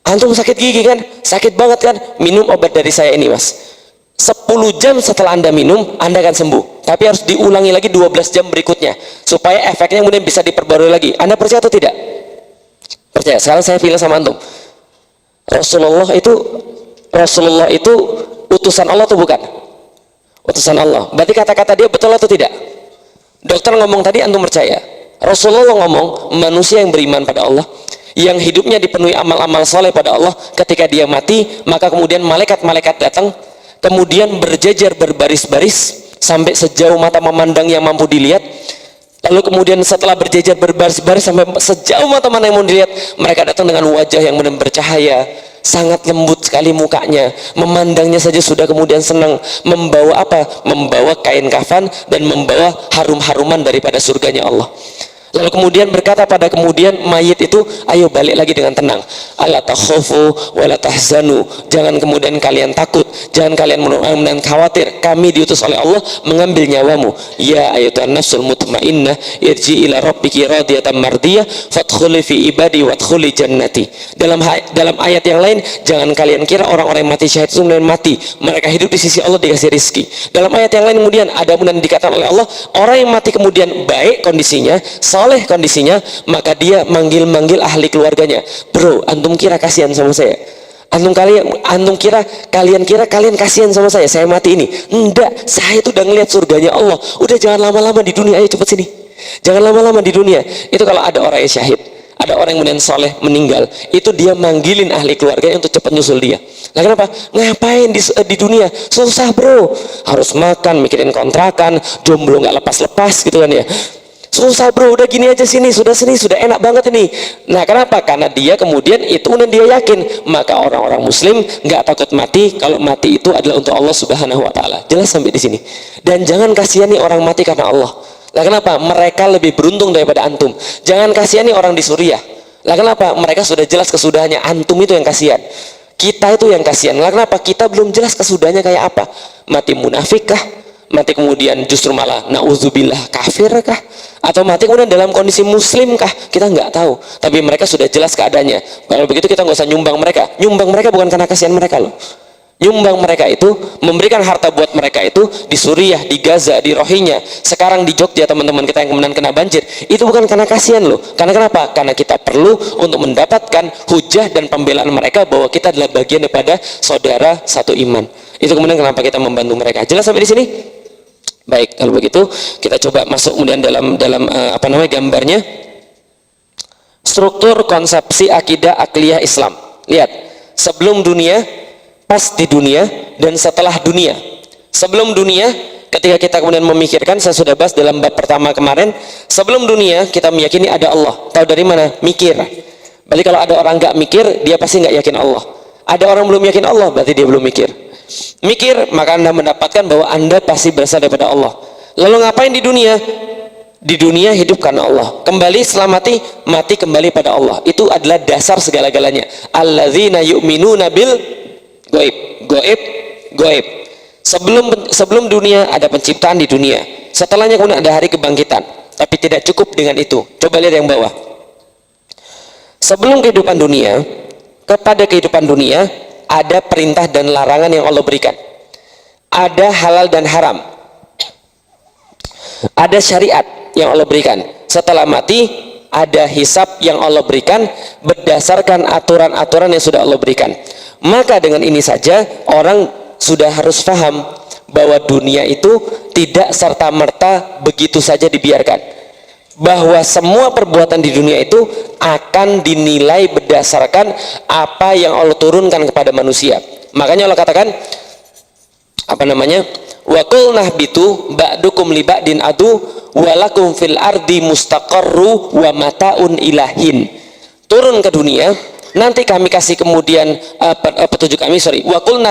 Antum sakit gigi kan? Sakit banget kan? Minum obat dari saya ini, Mas. 10 jam setelah Anda minum, Anda akan sembuh. Tapi harus diulangi lagi 12 jam berikutnya, supaya efeknya kemudian bisa diperbarui lagi. Anda percaya atau tidak? Percaya. Sekarang saya bilang sama antum, Rasulullah itu utusan Allah atau bukan? Utusan Allah. Berarti kata-kata dia betul atau tidak? Dokter ngomong tadi, antum percaya? Rasulullah ngomong, manusia yang beriman pada Allah, yang hidupnya dipenuhi amal-amal soleh pada Allah, ketika dia mati, maka kemudian malaikat-malaikat datang, kemudian berjejer berbaris-baris sampai sejauh mata memandang yang mampu dilihat. Lalu kemudian setelah berjejer berbaris-baris sampai sejauh mata mana yang mau dilihat, mereka datang dengan wajah yang benar bercahaya, sangat lembut sekali mukanya, memandangnya saja sudah kemudian senang. Membawa apa? Membawa kain kafan dan membawa harum-haruman daripada surganya Allah. Lalu kemudian berkata pada kemudian mayit itu, ayo balik lagi dengan tenang. Ala takhafu wa la tahzanu. Jangan kemudian kalian takut, jangan kalian menahan khawatir. Kami diutus oleh Allah mengambil nyawamu. Ya ayyatuhan nafsul mutmainnah, irji ila rabbiki radiyatan mardiyah, fadkhuli fi ibadi wadkhuli jannati. Dalam ayat yang lain, jangan kalian kira orang-orang yang mati syahid itu kemudian mati, mereka hidup di sisi Allah dikasih rizki. Dalam ayat yang lain kemudian ada kemudian dikatakan oleh Allah, orang yang mati kemudian baik kondisinya, soleh kondisinya, maka dia manggil-manggil ahli keluarganya. Bro, antum kira kasihan sama saya? Antum kira kalian kasihan sama saya mati ini? Enggak, saya itu udah ngelihat surganya Allah. Udah, jangan lama-lama di dunia, ayo cepet sini. Jangan lama-lama di dunia. Itu kalau ada orang yang syahid, ada orang yang kemudian soleh meninggal, itu dia manggilin ahli keluarganya untuk cepat nyusul dia. Nah kenapa? Ngapain di dunia? Susah bro, harus makan, mikirin kontrakan, jomblo nggak lepas-lepas gitu kan ya. Susah bro, udah gini aja sini sudah enak banget ini. Nah kenapa? Karena dia kemudian itu dan dia yakin. Maka orang-orang muslim nggak takut mati kalau mati itu adalah untuk Allah Subhanahu wa taala. Jelas sampai di sini. Dan jangan kasihani orang mati karena Allah. Lah kenapa? Mereka lebih beruntung daripada antum. Jangan kasihani orang di Suriah. Lah kenapa? Mereka sudah jelas kesudahannya. Antum itu yang kasihan. Kita itu yang kasihan. Lah kenapa? Kita belum jelas kesudahannya kayak apa. Mati munafik kah? Mati kemudian justru malah na'udzubillah kafir kah? Atau mati kemudian dalam kondisi muslim kah? Kita nggak tahu. Tapi mereka sudah jelas keadaannya. Kalau begitu kita nggak usah nyumbang mereka. Nyumbang mereka bukan karena kasihan mereka loh. Nyumbang mereka itu, memberikan harta buat mereka itu di Suriah, di Gaza, di Rohingya, sekarang di Jogja teman-teman kita yang kemudian kena banjir, itu bukan karena kasihan loh. Karena kenapa? Karena kita perlu untuk mendapatkan hujah dan pembelaan mereka bahwa kita adalah bagian daripada saudara satu iman. Itu kemudian kenapa kita membantu mereka. Jelas sampai di sini? Baik, kalau begitu kita coba masuk kemudian dalam gambarnya. Struktur konsepsi akidah akliyah Islam. Lihat, sebelum dunia, pas di dunia, dan setelah dunia. Sebelum dunia, ketika kita kemudian memikirkan, saya sudah bahas dalam bab pertama kemarin, sebelum dunia kita meyakini ada Allah. Tahu dari mana? Mikir. Berarti kalau ada orang nggak mikir, dia pasti nggak yakin Allah. Ada orang belum yakin Allah, berarti dia belum mikir. Mikir, maka Anda mendapatkan bahwa Anda pasti berasal daripada Allah. Lalu ngapain di dunia? Di dunia hidup karena Allah. Kembali setelah mati, mati kembali pada Allah. Itu adalah dasar segala-galanya. Alladzina yu'minuna bil goib. Goib, goib. Sebelum dunia ada penciptaan di dunia. Setelahnya kemudian ada hari kebangkitan. Tapi tidak cukup dengan itu. Coba lihat yang bawah. Sebelum kehidupan dunia, kepada kehidupan dunia ada perintah dan larangan yang Allah berikan. Ada halal dan haram. Ada syariat yang Allah berikan. Setelah mati ada hisab yang Allah berikan berdasarkan aturan-aturan yang sudah Allah berikan. Maka dengan ini saja orang sudah harus paham bahwa dunia itu tidak serta-merta begitu saja dibiarkan. Bahwa semua perbuatan di dunia itu akan dinilai berdasarkan apa yang Allah turunkan kepada manusia. Makanya Allah katakan wa qul nahbitu ba'dukum li ba'din adu walakum fil ardi mustaqarru wa mataun ilahin. Turun ke dunia, nanti kami kasih kemudian petunjuk kami, wa qul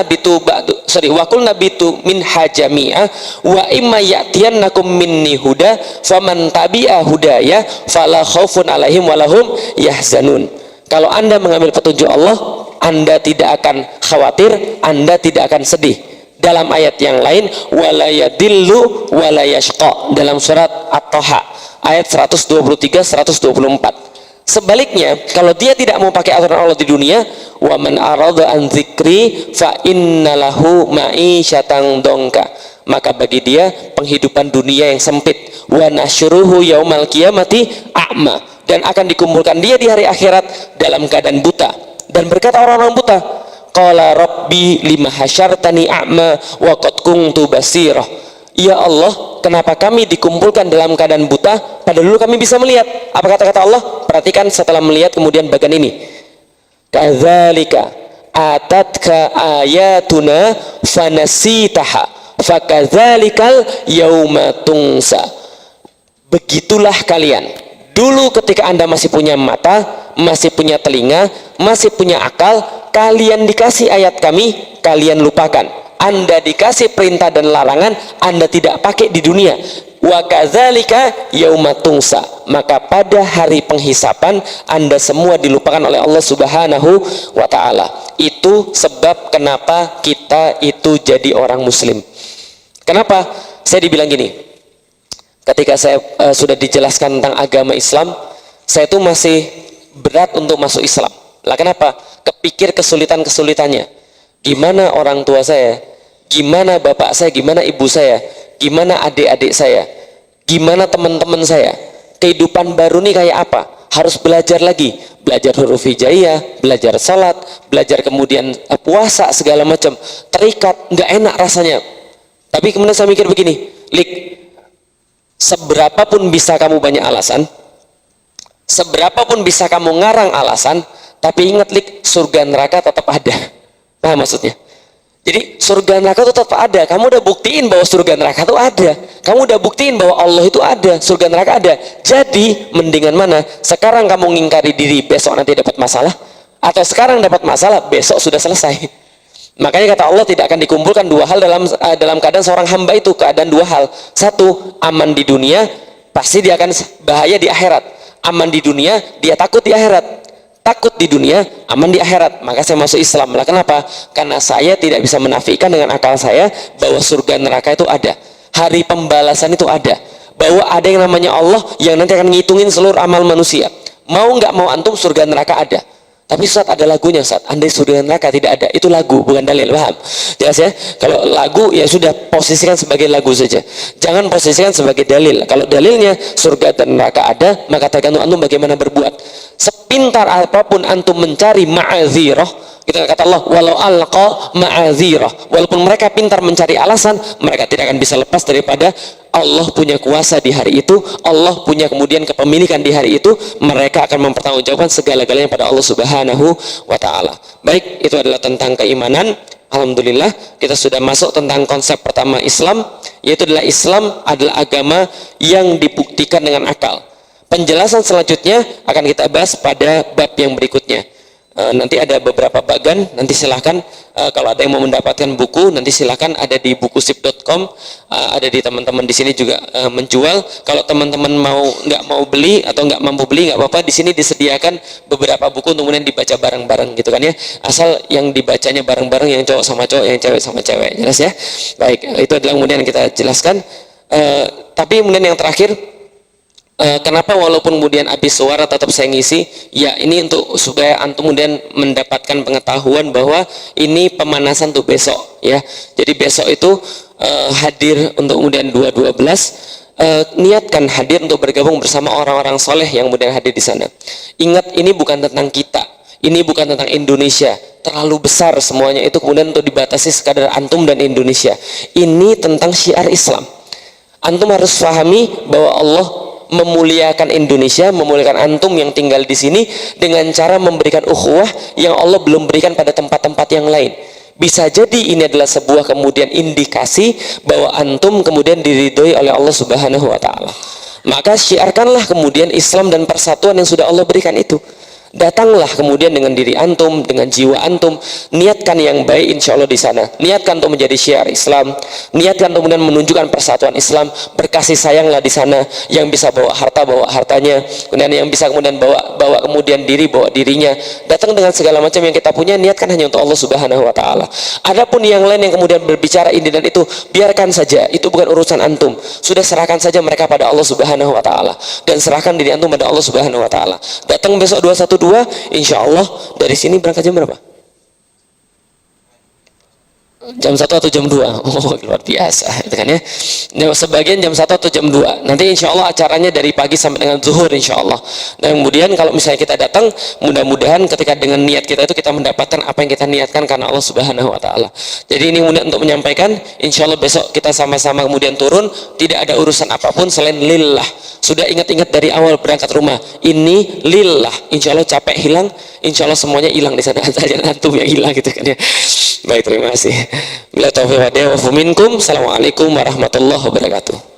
nabitu min hajami'a wa imma ya'tiyannakum minni huda faman tabi'a hudaya fala khaufun alaihim walahum yahzanun. Kalau Anda mengambil petunjuk Allah, Anda tidak akan khawatir, Anda tidak akan sedih. Dalam ayat yang lain, wala yadillu wala yashqa, dalam surat At-Taha ayat 123 124. Sebaliknya, kalau dia tidak mau pakai aturan Allah di dunia, wa man arada an dzikri fa innalahu ma'isyatan dongka, maka bagi dia penghidupan dunia yang sempit, wa nasyruhu yaumal qiyamati a'ma, dan akan dikumpulkan dia di hari akhirat dalam keadaan buta. Dan berkata orang-orang buta, qala rabbi lima hasyartani a'ma wa qad kuntu basirah. Ya Allah, kenapa kami dikumpulkan dalam keadaan buta padahal dulu kami bisa melihat? Apa kata-kata Allah? Perhatikan setelah melihat kemudian bagian ini. Kadzalika atatka ayatuna fanasitaha fakadzalikal yauma tunsa. Begitulah kalian. Dulu ketika Anda masih punya mata, masih punya telinga, masih punya akal, kalian dikasih ayat kami, kalian lupakan. Anda dikasih perintah dan larangan, Anda tidak pakai di dunia. Wa kadzalika yauma tunsa, maka pada hari penghisapan Anda semua dilupakan oleh Allah Subhanahu wa taala. Itu sebab kenapa kita itu jadi orang muslim. Kenapa? Saya dibilang gini. Ketika saya sudah dijelaskan tentang agama Islam, saya itu masih berat untuk masuk Islam. Lah kenapa? Kepikir kesulitan-kesulitannya. Gimana orang tua saya, gimana bapak saya, gimana ibu saya, gimana adik-adik saya, gimana teman-teman saya, kehidupan baru nih kayak apa? Harus belajar lagi, belajar huruf hijaiyah, belajar salat, belajar kemudian puasa segala macam, terikat, nggak enak rasanya. Tapi kemudian saya mikir begini, Lik, seberapapun bisa kamu banyak alasan, seberapapun bisa kamu ngarang alasan, tapi ingat, Lik, surga neraka tetap ada. Nah, maksudnya, jadi surga neraka itu tetap ada. Kamu udah buktiin bahwa surga neraka itu ada. Kamu udah buktiin bahwa Allah itu ada, surga neraka ada. Jadi mendingan mana? Sekarang kamu ngingkari diri, besok nanti dapat masalah, atau sekarang dapat masalah, besok sudah selesai. Makanya kata Allah tidak akan dikumpulkan dua hal dalam keadaan seorang hamba itu, keadaan dua hal. Satu, aman di dunia, pasti dia akan bahaya di akhirat. Aman di dunia, dia takut di akhirat. Takut di dunia, aman di akhirat. Maka saya masuk Islam. Lah kenapa? Karena saya tidak bisa menafikan dengan akal saya bahwa surga neraka itu ada, hari pembalasan itu ada, bahwa ada yang namanya Allah yang nanti akan ngitungin seluruh amal manusia. Mau nggak mau antum, surga neraka ada. Tapi Ustaz, ada lagunya Ustaz, andai surga neraka tidak ada. Itu lagu, bukan dalil, paham? Jelas ya? Kalau lagu ya sudah, posisikan sebagai lagu saja, jangan posisikan sebagai dalil. Kalau dalilnya surga dan neraka ada, maka tergantung antum bagaimana berbuat. Sepintar apapun antum mencari ma'azirah, kita kata Allah, walau alqa ma'azirah, walaupun mereka pintar mencari alasan, mereka tidak akan bisa lepas daripada Allah punya kuasa di hari itu, Allah punya kemudian kepemilikan di hari itu, mereka akan mempertanggungjawabkan segala-galanya pada Allah Subhanahu wa taala. Baik, itu adalah tentang keimanan. Alhamdulillah kita sudah masuk tentang konsep pertama Islam, yaitu adalah Islam adalah agama yang dibuktikan dengan akal. Penjelasan selanjutnya akan kita bahas pada bab yang berikutnya. Nanti ada beberapa bagan, nanti silahkan kalau ada yang mau mendapatkan buku, nanti silahkan ada di bukusip.com, ada di teman-teman di sini juga menjual. Kalau teman-teman nggak mau beli atau nggak mampu beli, nggak apa-apa, di sini disediakan beberapa buku untuk kemudian dibaca bareng-bareng gitu kan ya, asal yang dibacanya bareng-bareng, yang cowok sama cowok, yang cewek sama cewek, jelas ya. Baik, itu adalah kemudian kita jelaskan. Tapi kemudian yang terakhir, kenapa walaupun kemudian habis suara tetap saya ngisi, ya ini untuk supaya antum kemudian mendapatkan pengetahuan bahwa ini pemanasan untuk besok ya. Jadi besok itu hadir untuk kemudian 2.12, niatkan hadir untuk bergabung bersama orang-orang soleh yang kemudian hadir di sana. Ingat, ini bukan tentang kita, ini bukan tentang Indonesia, terlalu besar semuanya itu kemudian untuk dibatasi sekadar antum dan Indonesia. Ini tentang syiar Islam. Antum harus pahami bahwa Allah memuliakan Indonesia, memuliakan antum yang tinggal di sini dengan cara memberikan ukhuwah yang Allah belum berikan pada tempat-tempat yang lain. Bisa jadi ini adalah sebuah kemudian indikasi bahwa antum kemudian diridhoi oleh Allah Subhanahu wa taala. Maka syiarkanlah kemudian Islam dan persatuan yang sudah Allah berikan itu. Datanglah kemudian dengan diri antum, dengan jiwa antum, niatkan yang baik insya Allah di sana. Niatkan untuk menjadi syiar Islam, niatkan untuk kemudian menunjukkan persatuan Islam, berkasih sayanglah di sana. Yang bisa bawa harta, bawa hartanya, kemudian yang bisa kemudian bawa kemudian diri, bawa dirinya. Datang dengan segala macam yang kita punya, niatkan hanya untuk Allah Subhanahu wa taala. Adapun yang lain yang kemudian berbicara ini dan itu, biarkan saja, itu bukan urusan antum. Sudah serahkan saja mereka pada Allah Subhanahu wa taala dan serahkan diri antum pada Allah Subhanahu wa taala. Datang besok 212, insya Allah dari sini berangkat jam berapa? Jam 1 atau jam 2? Oh, luar biasa itu kan ya. Sebagian jam 1 atau jam 2. Nanti insya Allah acaranya dari pagi sampai dengan zuhur insya Allah. Dan kemudian kalau misalnya kita datang, mudah-mudahan ketika dengan niat kita itu kita mendapatkan apa yang kita niatkan karena Allah Subhanahu wa taala. Jadi ini kemudian untuk menyampaikan, insya Allah besok kita sama-sama kemudian turun, tidak ada urusan apapun selain lillah. Sudah ingat-ingat dari awal berangkat rumah, ini lillah. Insya Allah capek hilang, insya Allah semuanya hilang di sana, saja antum yang hilang gitu kan ya. Baik, terima kasih. Bila taufiq wa hidayah wa minkum. Assalamualaikum warahmatullahi wabarakatuh.